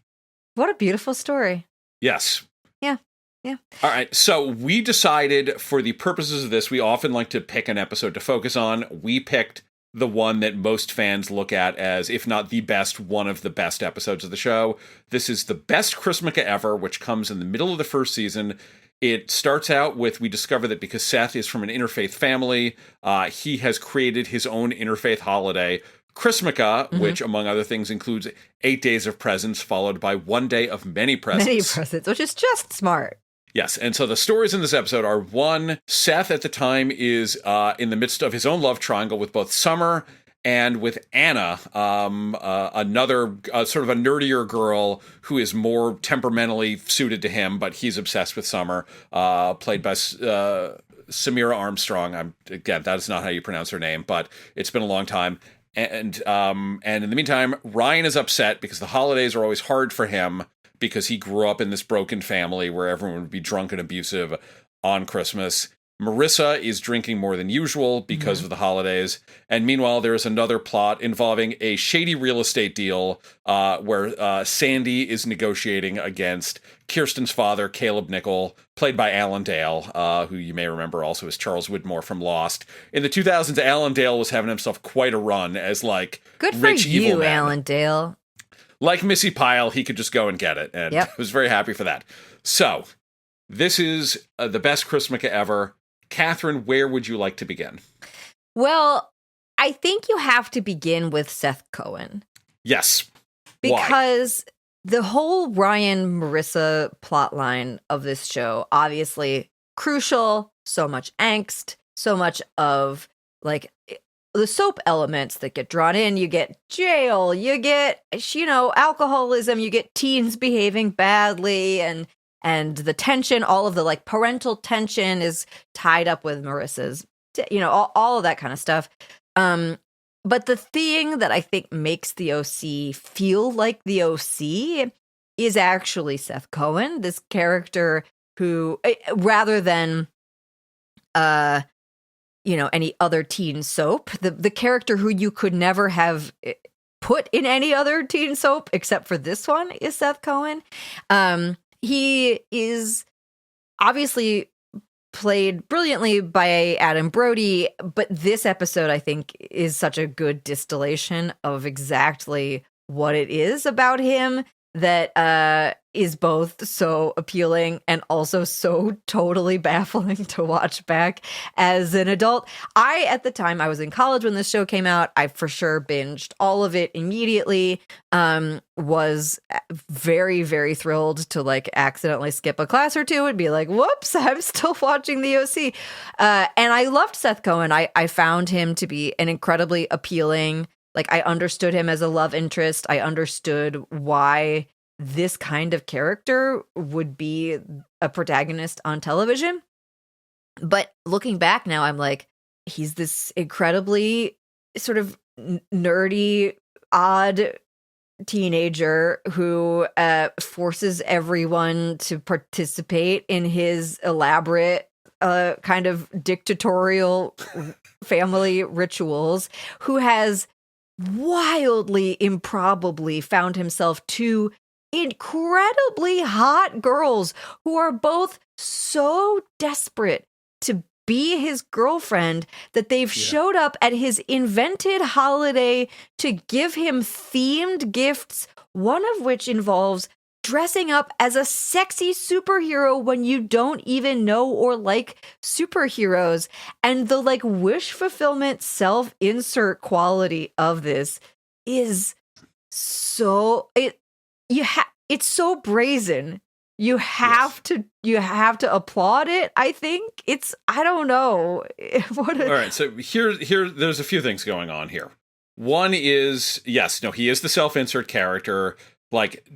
What a beautiful story. Yes. Yeah. Yeah. All right. So we decided for the purposes of this, we often like to pick an episode to focus on. We picked the one that most fans look at as, if not the best, one of the best episodes of the show. This is the best Christmaka ever, which comes in the middle of the first season. It starts out with, we discover that because Seth is from an interfaith family, he has created his own interfaith holiday, Christmaka, which, among other things, includes 8 days of presents, followed by 1 day of many presents. Many presents, which is just smart. Yes, and so the stories in this episode are, one, Seth at the time is in the midst of his own love triangle with both Summer and with Anna, another sort of a nerdier girl who is more temperamentally suited to him, but he's obsessed with Summer, played by Samira Armstrong. Again, that is not how you pronounce her name, but it's been a long time. And in the meantime, Ryan is upset because the holidays are always hard for him because he grew up in this broken family where everyone would be drunk and abusive on Christmas. Marissa is drinking more than usual because of the holidays. And meanwhile, there is another plot involving a shady real estate deal where Sandy is negotiating against Kirsten's father, Caleb Nickel, played by Alan Dale, who you may remember also as Charles Widmore from Lost. In the 2000s, Alan Dale was having himself quite a run as like Good for rich evil you, man. Alan Dale. Like Missy Pyle, he could just go and get it. And I was very happy for that. So, this is the best Christmaka ever. Kathryn, where would you like to begin? Well, I think you have to begin with Seth Cohen. Yes. Because the whole Ryan Marissa plotline of this show, obviously crucial, so much angst, so much of like the soap elements that get drawn in. You get jail, you get, alcoholism, you get teens behaving badly, and the tension, all of the like parental tension is tied up with Marissa's, all of that kind of stuff. But the thing that I think makes the OC feel like the OC is actually Seth Cohen, this character who, rather than, any other teen soap, the character who you could never have put in any other teen soap except for this one is Seth Cohen. He is obviously played brilliantly by Adam Brody, but this episode, I think, is such a good distillation of exactly what it is about him that is both so appealing and also so totally baffling to watch back as an adult. At the time, I was in college when this show came out. I for sure binged all of it immediately. Was very, very thrilled to like accidentally skip a class or two and be like, whoops, I'm still watching the OC. And I loved Seth Cohen. I found him to be an incredibly appealing, like I understood him as a love interest. I understood why this kind of character would be a protagonist on television. But looking back now, I'm like, he's this incredibly sort of nerdy, odd teenager who forces everyone to participate in his elaborate kind of dictatorial family rituals, who has wildly improbably found himself two incredibly hot girls who are both so desperate to be his girlfriend that they've showed up at his invented holiday to give him themed gifts, one of which involves dressing up as a sexy superhero when you don't even know or like superheroes. And the like wish fulfillment self-insert quality of this is so it's so brazen. You have to applaud it. I think I don't know. All right, so here there's a few things going on here. One is, yes, no, he is the self-insert character. Like,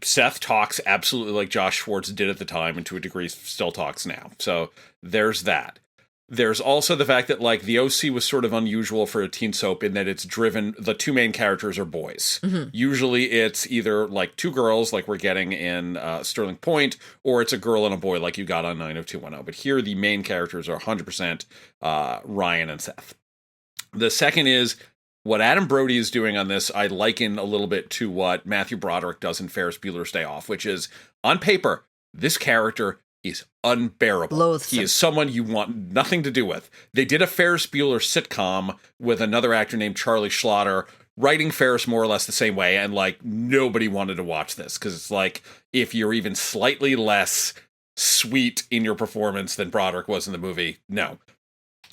Seth talks absolutely like Josh Schwartz did at the time, and to a degree still talks now. So there's that. There's also the fact that, like, the OC was sort of unusual for a teen soap in that it's driven, the two main characters are boys. Mm-hmm. Usually it's either, like, two girls, like we're getting in Sterling Point, or it's a girl and a boy, like you got on 90210. But here, the main characters are 100% Ryan and Seth. The second is, what Adam Brody is doing on this, I liken a little bit to what Matthew Broderick does in Ferris Bueller's Day Off, which is, on paper, this character is unbearable. Loathsome. He is someone you want nothing to do with. They did a Ferris Bueller sitcom with another actor named Charlie Schlatter, writing Ferris more or less the same way, and, like, nobody wanted to watch this, because it's like, if you're even slightly less sweet in your performance than Broderick was in the movie, no.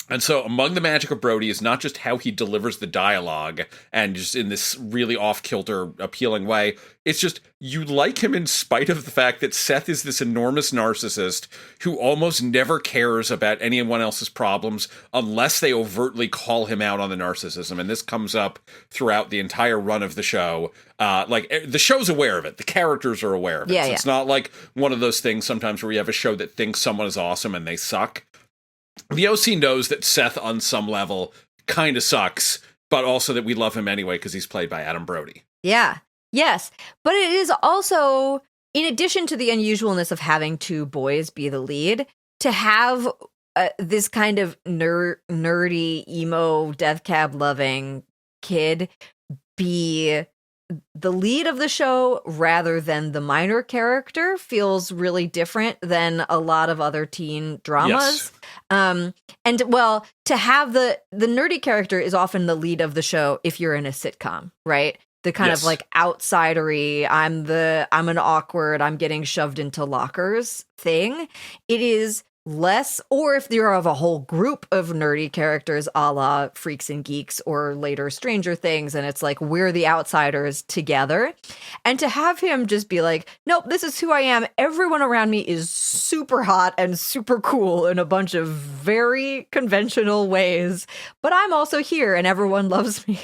And so among the magic of Brody is not just how he delivers the dialogue and just in this really off-kilter, appealing way. It's just, you like him in spite of the fact that Seth is this enormous narcissist who almost never cares about anyone else's problems unless they overtly call him out on the narcissism. And this comes up throughout the entire run of the show. Like, the show's aware of it. The characters are aware of it. So it's not like one of those things sometimes where you have a show that thinks someone is awesome and they suck. The OC knows that Seth, on some level, kind of sucks, but also that we love him anyway because he's played by Adam Brody. Yeah. Yes. But it is also, in addition to the unusualness of having two boys be the lead, to have this kind of nerdy, emo, death cab loving kid be the lead of the show rather than the minor character feels really different than a lot of other teen dramas. Yes. And well, to have the nerdy character is often the lead of the show if you're in a sitcom, right? The kind of like outsidery, I'm an awkward, I'm getting shoved into lockers thing. It is less, or if you're of a whole group of nerdy characters a la Freaks and Geeks or later Stranger Things, and it's like we're the outsiders together. And to have him just be like, nope, this is who I am. Everyone around me is super hot and super cool in a bunch of very conventional ways, but I'm also here and everyone loves me.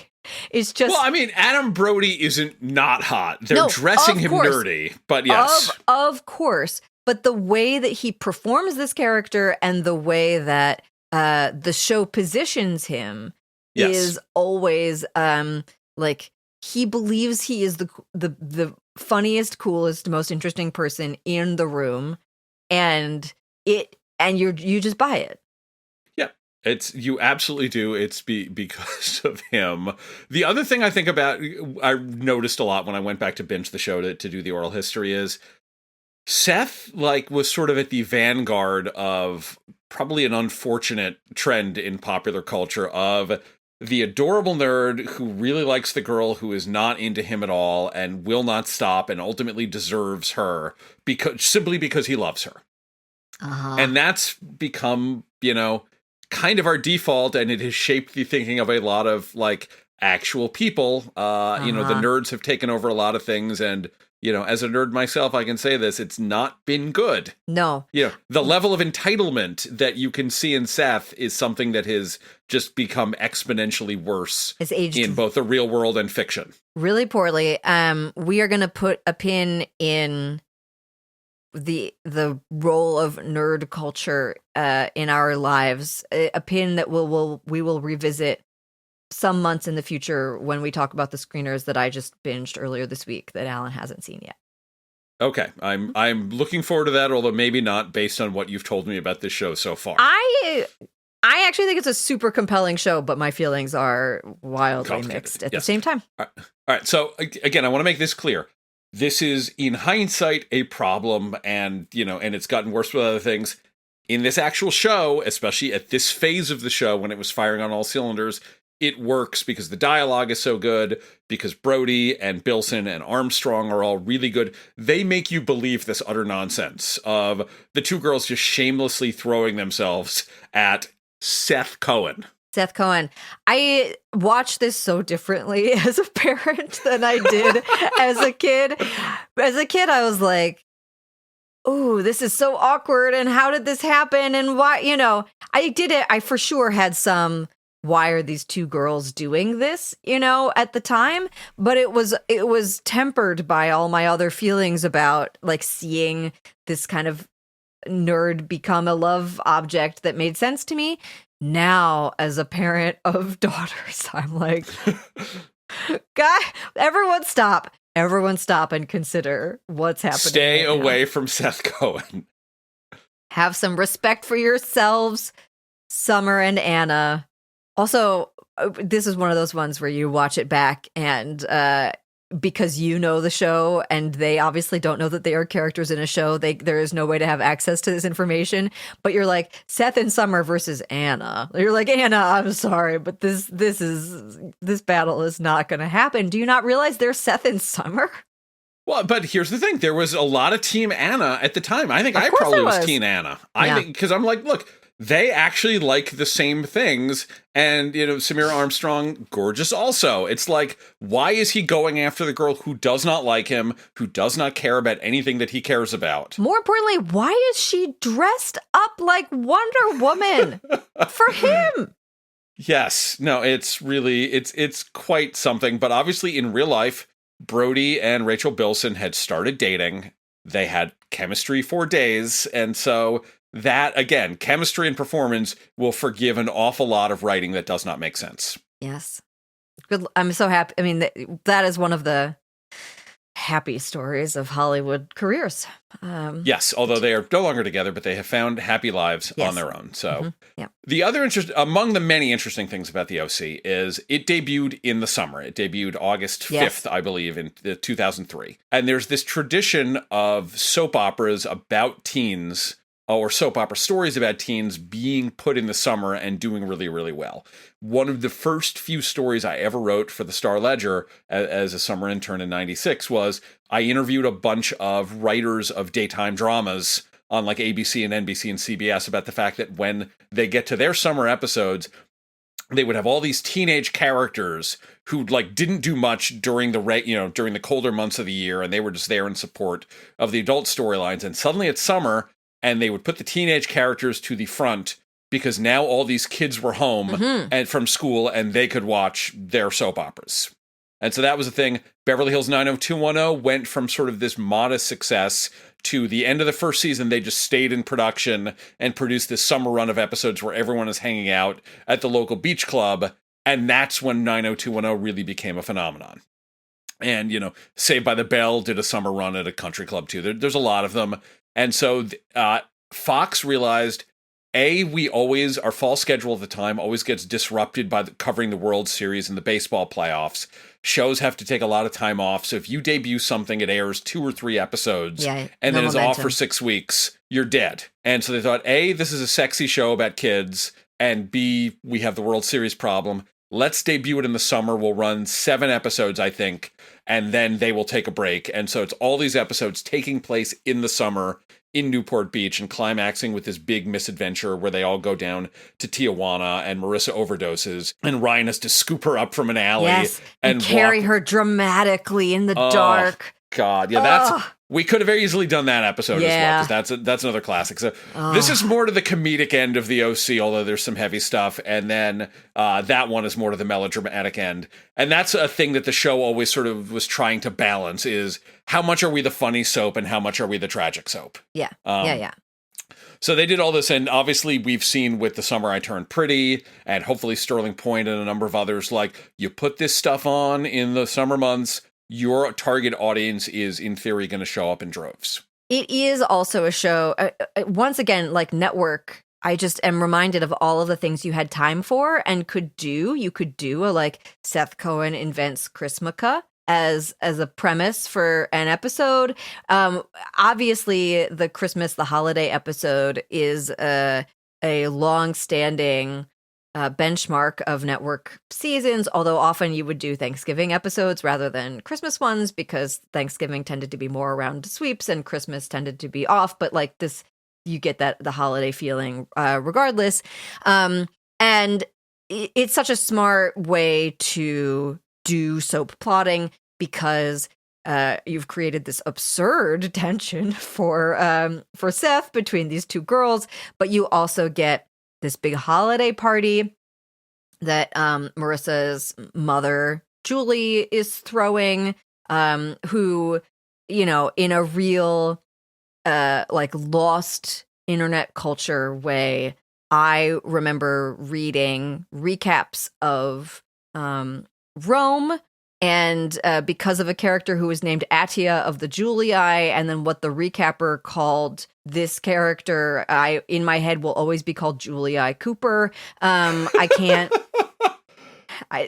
It's just, well, I mean, Adam Brody isn't not hot. They're dressing him nerdy, but yes. Of course. But the way that he performs this character and the way that the show positions him is always like he believes he is the funniest, coolest, most interesting person in the room, and you just buy it. Yeah, you absolutely do. It's because of him. The other thing I think about, I noticed a lot when I went back to binge the show to do the oral history is, Seth, like, was sort of at the vanguard of probably an unfortunate trend in popular culture of the adorable nerd who really likes the girl who is not into him at all and will not stop and ultimately deserves her simply because he loves her. Uh-huh. And that's become, kind of our default, and it has shaped the thinking of a lot of, like, actual people. The nerds have taken over a lot of things, and as a nerd myself, I can say this, it's not been good. No. The level of entitlement that you can see in Seth is something that has just become exponentially worse in both the real world and fiction. Really poorly. We are going to put a pin in the role of nerd culture in our lives, a pin that we will revisit some months in the future when we talk about the screeners that I just binged earlier this week that Alan hasn't seen yet. Okay, I'm looking forward to that, although maybe not based on what you've told me about this show so far. I actually think it's a super compelling show, but my feelings are wildly mixed at the same time. All right. So again, I want to make this clear. This is, in hindsight, a problem, and and it's gotten worse with other things. In this actual show, especially at this phase of the show when it was firing on all cylinders, it works because the dialogue is so good, because Brody and Bilson and Armstrong are all really good. They make you believe this utter nonsense of the two girls just shamelessly throwing themselves at Seth Cohen. Seth Cohen. I watched this so differently as a parent than I did as a kid. As a kid, I was like, oh, this is so awkward. And how did this happen? And why, I did it. I for sure had some, why are these two girls doing this, at the time? But it was tempered by all my other feelings about like seeing this kind of nerd become a love object that made sense to me. Now, as a parent of daughters, I'm like, God, everyone stop and consider what's happening. Stay away from Seth Cohen. Have some respect for yourselves, Summer and Anna. Also, this is one of those ones where you watch it back and because you know the show and they obviously don't know that they are characters in a show, there is no way to have access to this information. But you're like, Seth and Summer versus Anna. You're like, Anna, I'm sorry, but this battle is not going to happen. Do you not realize they're Seth and Summer? Well, but here's the thing. There was a lot of Team Anna at the time. I think I probably was Team Anna. I think because I'm like, look, they actually like the same things. And, Samira Armstrong, gorgeous also. It's like, why is he going after the girl who does not like him, who does not care about anything that he cares about? More importantly, why is she dressed up like Wonder Woman for him? Yes. No, it's really, it's quite something. But obviously in real life, Brody and Rachel Bilson had started dating. They had chemistry for days. And so that, again, chemistry and performance will forgive an awful lot of writing that does not make sense. Yes. Good. I'm so happy. I mean, that is one of the happy stories of Hollywood careers. Yes, although they are no longer together, but they have found happy lives on their own. So the other among the many interesting things about the OC is it debuted in the summer. It debuted August 5th, I believe, in 2003. And there's this tradition of soap operas about teens, or soap opera stories about teens being put in the summer and doing really, really well. One of the first few stories I ever wrote for the Star Ledger as a summer intern in 96 was I interviewed a bunch of writers of daytime dramas on like ABC and NBC and CBS about the fact that when they get to their summer episodes, they would have all these teenage characters who like didn't do much during the colder months of the year, and they were just there in support of the adult storylines. And suddenly it's summer, and they would put the teenage characters to the front because now all these kids were home and from school and they could watch their soap operas. And so that was the thing. Beverly Hills 90210 went from sort of this modest success to the end of the first season. They just stayed in production and produced this summer run of episodes where everyone is hanging out at the local beach club. And that's when 90210 really became a phenomenon. And, Saved by the Bell did a summer run at a country club too. There's a lot of them. And so Fox realized, our fall schedule at the time always gets disrupted by covering the World Series and the baseball playoffs. Shows have to take a lot of time off. So if you debut something, it airs 2 or 3 episodes and then is off for 6 weeks, you're dead. And so they thought, A, this is a sexy show about kids, and B, we have the World Series problem. Let's debut it in the summer. We'll run 7 episodes, I think, and then they will take a break. And so it's all these episodes taking place in the summer in Newport Beach and climaxing with this big misadventure where they all go down to Tijuana and Marissa overdoses and Ryan has to scoop her up from an alley and carry her dramatically in the dark. God, yeah, we could have very easily done that episode as well, because that's another classic. So this is more to the comedic end of the OC, although there's some heavy stuff, and then that one is more to the melodramatic end. And that's a thing that the show always sort of was trying to balance, is how much are we the funny soap and how much are we the tragic soap? Yeah. So they did all this, and obviously we've seen with The Summer I Turned Pretty, and hopefully Sterling Point and a number of others, like, you put this stuff on in the summer months, your target audience is, in theory, going to show up in droves. It is also a show, once again, like Network, I just am reminded of all of the things you had time for and could do. You could do a, like, Seth Cohen invents Chrismukkah as a premise for an episode. Obviously, the holiday episode is a long-standing benchmark of network seasons, although often you would do Thanksgiving episodes rather than Christmas ones because Thanksgiving tended to be more around sweeps and Christmas tended to be off. But like this, you get the holiday feeling regardless. And it's such a smart way to do soap plotting because you've created this absurd tension for Seth between these two girls, but you also get this big holiday party that Marissa's mother, Julie, is throwing, who, you know, in a real, like, lost internet culture way, I remember reading recaps of Rome, and because of a character who was named Attia of the Julii, and then what the recapper called this character, I in my head will always be called Julii Cooper. I can't.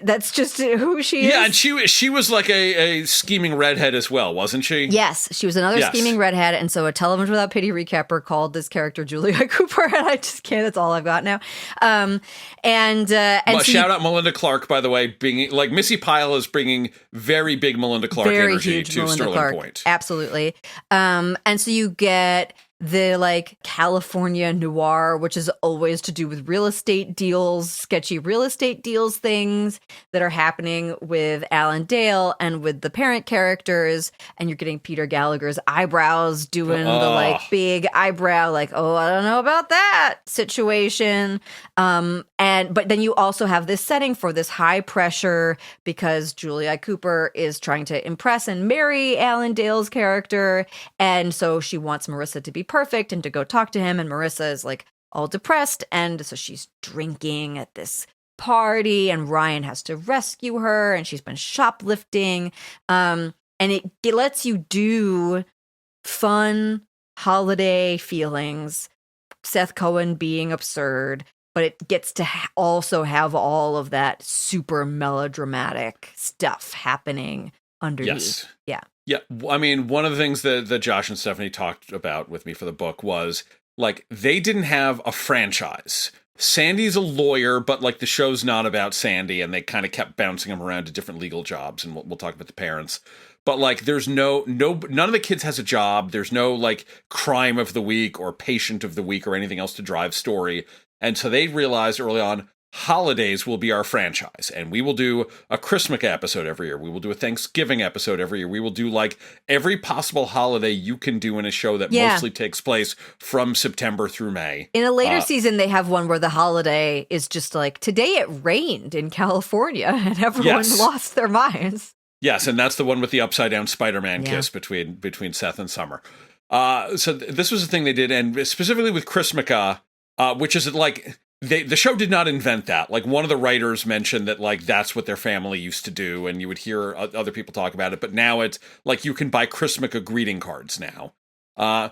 That's just who she is. Yeah, and she was like a scheming redhead as well, wasn't she? Yes, she was another scheming redhead, and so a Television Without Pity recapper called this character Julii Cooper, and I just can't. That's all I've got now. And well, so shout out Melinda Clark, by the way, being like Missy Pyle is bringing very big Melinda Clark energy to Melinda Sterling Clark. Point. Absolutely. And so you get the like California noir, which is always to do with real estate deals, sketchy real estate deals, things that are happening with Alan Dale and with the parent characters. And you're getting Peter Gallagher's eyebrows doing the like big eyebrow, like, oh, I don't know about that situation. But then you also have this setting for this high pressure because Julii Cooper is trying to impress and marry Alan Dale's character. And so she wants Marissa to be perfect and to go talk to him. And Marissa is like all depressed. And so she's drinking at this party and Ryan has to rescue her and she's been shoplifting. And it lets you do fun holiday feelings, Seth Cohen being absurd, but it gets to also have all of that super melodramatic stuff happening underneath. Yes. Yeah. Yeah. I mean, one of the things that Josh and Stephanie talked about with me for the book was like they didn't have a franchise. Sandy's a lawyer, but like the show's not about Sandy, and they kind of kept bouncing him around to different legal jobs, and we'll talk about the parents. But like there's none of the kids has a job. There's no like crime of the week or patient of the week or anything else to drive story. And so they realized early on, holidays will be our franchise, and we will do a Christmas episode every year. We will do a Thanksgiving episode every year. We will do like every possible holiday you can do in a show that mostly takes place from September through May. In a later season, they have one where the holiday is just like, today it rained in California, and everyone lost their minds. Yes, and that's the one with the upside down Spider-Man kiss between Seth and Summer. So this was the thing they did, and specifically with Christmas, which is like the show did not invent that. Like one of the writers mentioned that like that's what their family used to do, and you would hear other people talk about it. But now it's like you can buy Christmas greeting cards now. But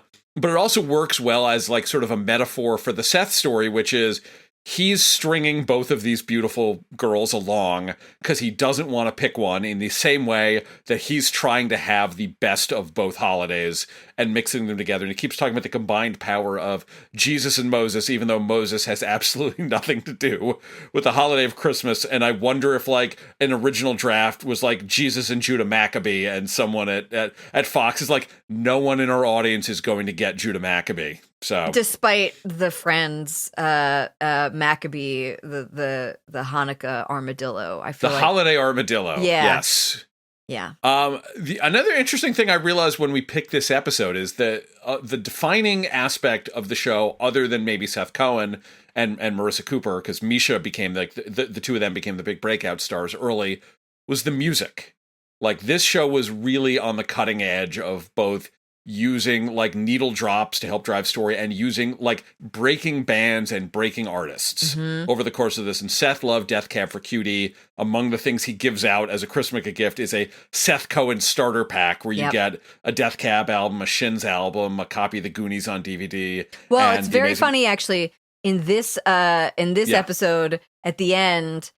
it also works well as like sort of a metaphor for the Seth story, which is he's stringing both of these beautiful girls along because he doesn't want to pick one, in the same way that he's trying to have the best of both holidays and mixing them together. And he keeps talking about the combined power of Jesus and Moses, even though Moses has absolutely nothing to do with the holiday of Christmas. And I wonder if like an original draft was like Jesus and Judah Maccabee, and someone at Fox is like, no one in our audience is going to get Judah Maccabee. So, despite the Friends Maccabee, the Hanukkah armadillo, I feel the like holiday armadillo. Yes. Yeah. Another interesting thing I realized when we picked this episode is that the defining aspect of the show, other than maybe Seth Cohen and Marissa Cooper, because Misha became like the two of them became the big breakout stars early, was the music. Like this show was really on the cutting edge of both using like needle drops to help drive story and using like breaking bands and breaking artists over the course of this. And Seth loved Death Cab for Cutie. Among the things he gives out as a Christmas gift is a Seth Cohen starter pack where you get a Death Cab album, a Shins album, a copy of the Goonies on DVD. Well, it's very funny actually. In this episode, at the end,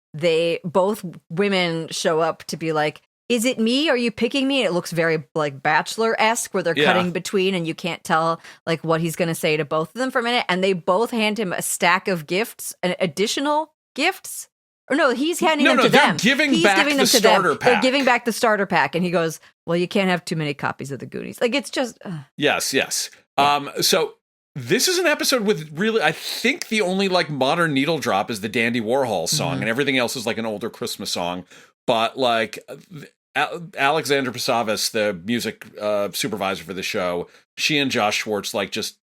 both women show up to be like, is it me? Are you picking me? And it looks very like Bachelor-esque where they're cutting between and you can't tell like what he's going to say to both of them for a minute. And they both hand him a stack of gifts, an additional gifts. Or no, he's handing them to they're them. Giving he's back giving the them to starter them. pack. They're giving back the starter pack. And he goes, well, you can't have too many copies of the Goonies. Like, it's just... Yes. Yeah. So this is an episode with really, I think the only like modern needle drop is the Dandy Warhol song, and everything else is like an older Christmas song. But like Alexandra Pasavis, the music supervisor for the show, she and Josh Schwartz, like just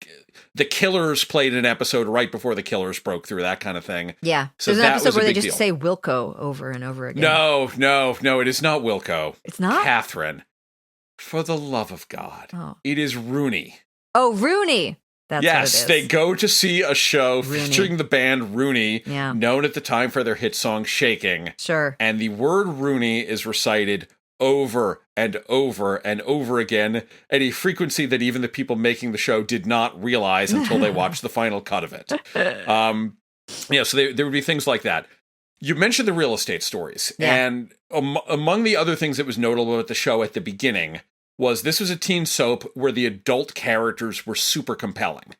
the Killers played an episode right before the Killers broke through, that kind of thing. Yeah. So there's an episode where they just deal. say Wilco over and over again. No, it is not Wilco. It's not? Kathryn. For the love of God. Oh. It is Rooney. Oh, Rooney. That's what it is. They go to see a show Rooney. featuring the band Rooney, known at the time for their hit song Shaking. Sure. And the word Rooney is recited over and over and over again at a frequency that even the people making the show did not realize until they watched the final cut of it. So there would be things like that. You mentioned the real estate stories. Yeah. And among the other things that was notable about the show at the beginning was this was a teen soap where the adult characters were super compelling.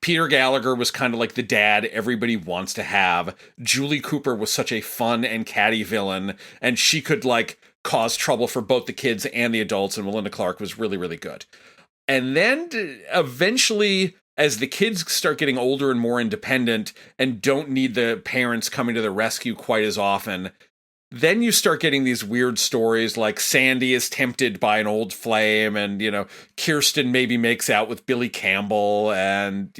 Peter Gallagher was kind of like the dad everybody wants to have. Julie Cooper was such a fun and catty villain, and she could like cause trouble for both the kids and the adults, and Melinda Clark was really, really good. And then eventually, as the kids start getting older and more independent and don't need the parents coming to the rescue quite as often, then you start getting these weird stories like Sandy is tempted by an old flame, and, Kirsten maybe makes out with Billy Campbell, and,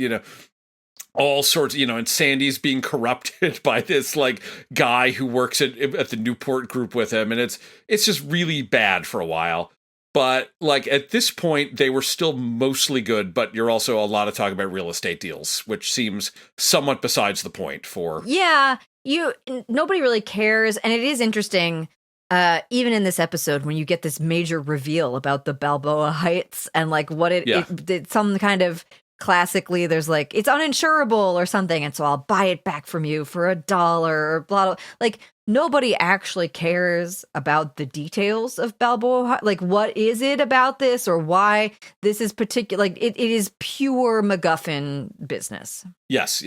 all sorts, and Sandy's being corrupted by this like guy who works at the Newport group with him. And it's just really bad for a while. But like at this point, they were still mostly good, but you're also a lot of talk about real estate deals, which seems somewhat besides the point for. Yeah. Nobody really cares. And it is interesting, even in this episode, when you get this major reveal about the Balboa Heights and like what it some kind of classically there's like, it's uninsurable or something. And so I'll buy it back from you for $1 or blah, blah. Like nobody actually cares about the details of Balboa. Like what is it about this or why this is particular? Like it is pure MacGuffin business. Yes.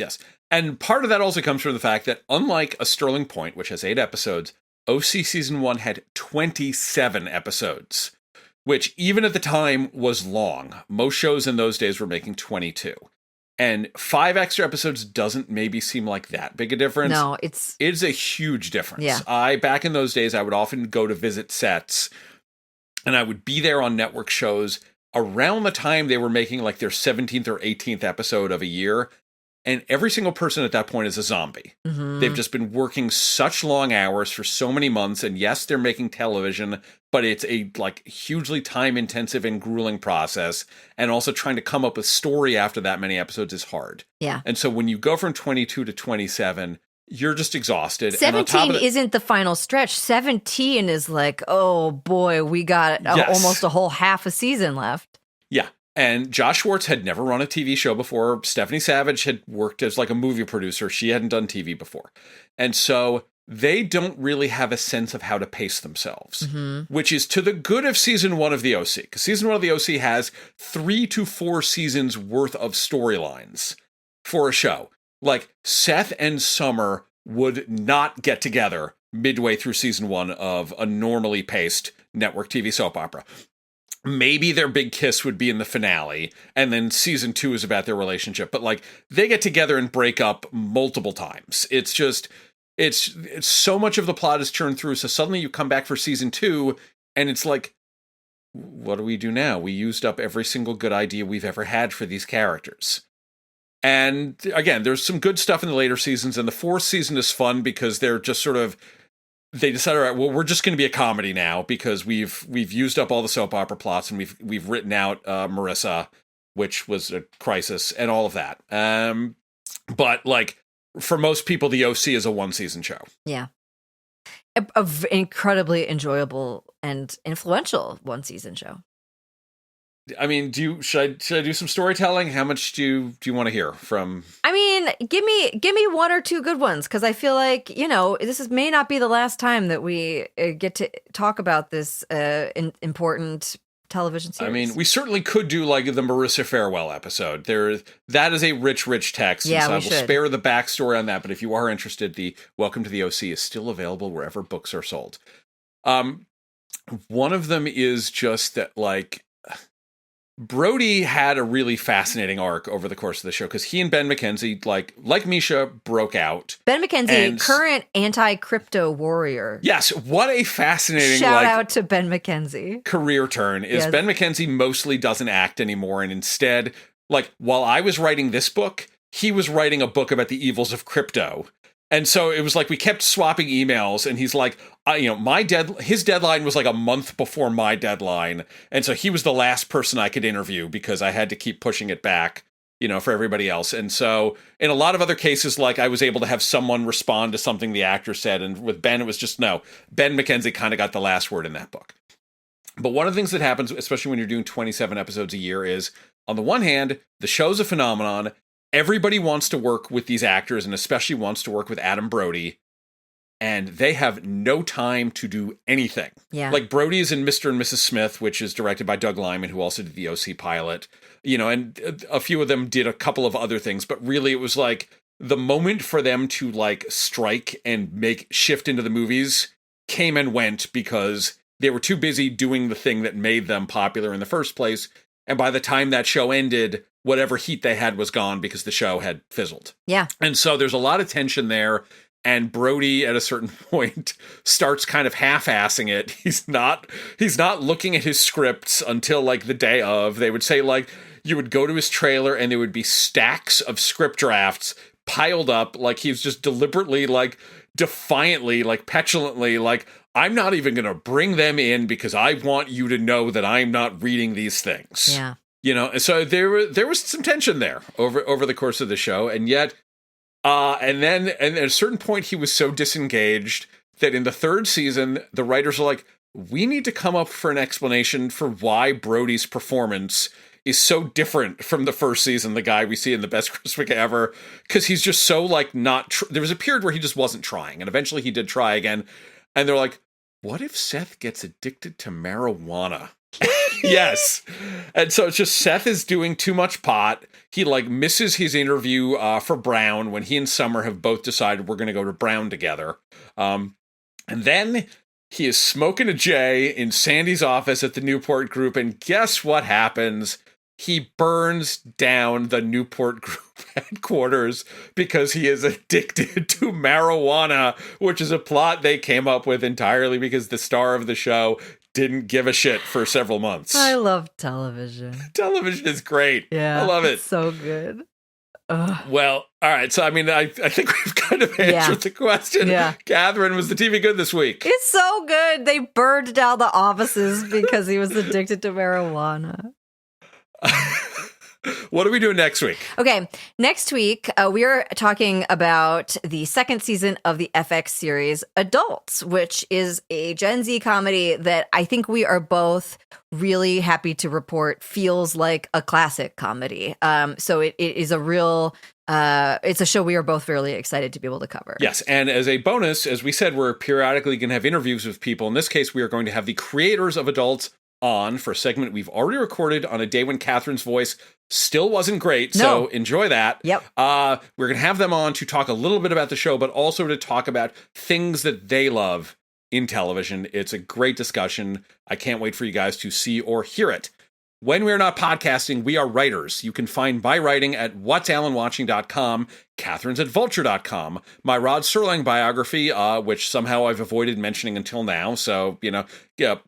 And part of that also comes from the fact that unlike A Sterling Point, which has 8 episodes, OC Season 1 had 27 episodes, which even at the time was long. Most shows in those days were making 22. And 5 extra episodes doesn't maybe seem like that big a difference. No, it's a huge difference. Yeah. Back in those days, I would often go to visit sets, and I would be there on network shows around the time they were making like their 17th or 18th episode of a year. And every single person at that point is a zombie. Mm-hmm. They've just been working such long hours for so many months. And yes, they're making television, but it's a like hugely time intensive and grueling process. And also trying to come up with story after that many episodes is hard. Yeah. And so when you go from 22 to 27, you're just exhausted. 17 isn't the final stretch. 17 is like, oh boy, we got almost a whole half a season left. Yeah. And Josh Schwartz had never run a TV show before. Stephanie Savage had worked as like a movie producer. She hadn't done TV before. And so they don't really have a sense of how to pace themselves, which is to the good of season 1 of the OC. Because season 1 of the OC has 3 to 4 seasons worth of storylines for a show. Like Seth and Summer would not get together midway through season 1 of a normally paced network TV soap opera. Maybe their big kiss would be in the finale, and then season 2 is about their relationship. But like they get together and break up multiple times. It's just, it's so much of the plot is churned through. So suddenly you come back for season 2, and it's like, what do we do now? We used up every single good idea we've ever had for these characters. And again, there's some good stuff in the later seasons, and the 4th season is fun because they're just sort of, they decided, all right, well, we're just going to be a comedy now because we've used up all the soap opera plots, and we've written out Marissa, which was a crisis, and all of that. But like for most people, the OC is a 1-season show. Yeah, a incredibly enjoyable and influential 1-season show. I mean, should I do some storytelling? How much do you want to hear from? I mean, give me 1 or 2 good ones, because I feel like this may not be the last time that we get to talk about this important television series. I mean, we certainly could do like the Marissa Farewell episode. That is a rich text. Yeah, so I will should. spare the backstory on that. But if you are interested, the Welcome to the OC is still available wherever books are sold. One of them is just that, like, Brody had a really fascinating arc over the course of the show because he and Ben McKenzie, like Misha, broke out. Ben McKenzie, current anti-crypto warrior. Yes, what a fascinating shout out to Ben McKenzie. Career turn is Ben McKenzie mostly doesn't act anymore, and instead, like, while I was writing this book, he was writing a book about the evils of crypto. And so it was like we kept swapping emails, and he's like, his deadline was like a month before my deadline, and so he was the last person I could interview because I had to keep pushing it back, for everybody else. And so in a lot of other cases, like, I was able to have someone respond to something the actor said, and with Ben, it was just no. Ben McKenzie kind of got the last word in that book. But one of the things that happens, especially when you're doing 27 episodes a year, is on the one hand, the show's a phenomenon. Everybody wants to work with these actors, and especially wants to work with Adam Brody, and they have no time to do anything. Yeah. Like, Brody's in Mr. and Mrs. Smith, which is directed by Doug Liman, who also did the OC pilot, and a few of them did a couple of other things, but really it was like the moment for them to, like, strike and shift into the movies came and went because they were too busy doing the thing that made them popular in the first place. And by the time that show ended, whatever heat they had was gone because the show had fizzled. Yeah. And so there's a lot of tension there. And Brody, at a certain point, starts kind of half-assing it. He's not looking at his scripts until, like, the day of. They would say, like, you would go to his trailer and there would be stacks of script drafts piled up. Like, he was just deliberately, like, defiantly, like, petulantly, like, I'm not even going to bring them in because I want you to know that I'm not reading these things. Yeah. So there was some tension there over the course of the show, and yet, and at a certain point, he was so disengaged that in the third season, the writers are like, we need to come up for an explanation for why Brody's performance is so different from the first season, the guy we see in The Best Christmas Ever, because he's just so, like, not... there was a period where he just wasn't trying, and eventually he did try again, and they're like, what if Seth gets addicted to marijuana? Yes. And so it's just Seth is doing too much pot. He, like, misses his interview for Brown when he and Summer have both decided we're going to go to Brown together. And then he is smoking a J in Sandy's office at the Newport Group, and guess what happens? He burns down the Newport Group headquarters because he is addicted to marijuana, which is a plot they came up with entirely because the star of the show didn't give a shit for several months. I love television. Television is great. Yeah. I love it. It's so good. Ugh. Well, all right. So, I mean, I think we've kind of answered the question. Yeah. Kathryn, was the TV good this week? It's so good. They burned down the offices because he was addicted to marijuana. What are we doing next week? Okay, next week we are talking about the second season of the FX series Adults, which is a Gen Z comedy that I think we are both really happy to report feels like a classic comedy. So it is a real... it's a show we are both fairly excited to be able to cover. Yes, and as a bonus, as we said, we're periodically going to have interviews with people. In this case, we are going to have the creators of Adults on for a segment we've already recorded on a day when Kathryn's voice still wasn't great, so enjoy that. Yep. We're going to have them on to talk a little bit about the show, but also to talk about things that they love in television. It's a great discussion. I can't wait for you guys to see or hear it. When we're not podcasting, we are writers. You can find my writing at whatsalanwatching.com, Kathryn's at vulture.com. My Rod Serling biography, which somehow I've avoided mentioning until now, so,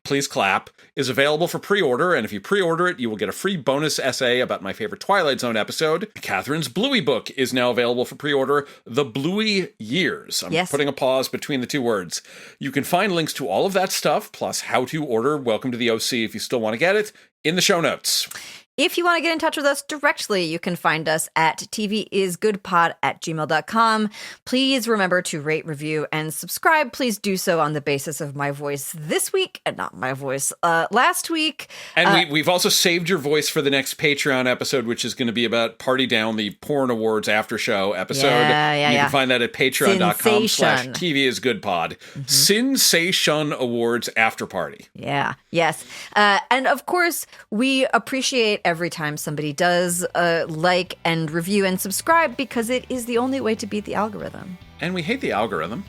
please clap, is available for pre-order, and if you pre-order it, you will get a free bonus essay about my favorite Twilight Zone episode. Kathryn's Bluey book is now available for pre-order, The Bluey Years. I'm putting a pause between the two words. You can find links to all of that stuff, plus how to order Welcome to the OC if you still want to get it, in the show notes. If you want to get in touch with us directly, you can find us at tvisgoodpod@gmail.com. Please remember to rate, review, and subscribe. Please do so on the basis of my voice this week and not my voice last week. And we've also saved your voice for the next Patreon episode, which is going to be about Party Down, the Porn Awards after show episode. You can find that at patreon.com/tvisgoodpod. Sensation Awards after party. Yeah. Yes. And of course, we appreciate every time somebody does like and review and subscribe, because it is the only way to beat the algorithm. And we hate the algorithm,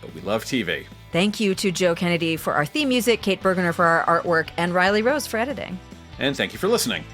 but we love TV. Thank you to Joe Kennedy for our theme music, Kate Bergener for our artwork, and Riley Rose for editing. And thank you for listening.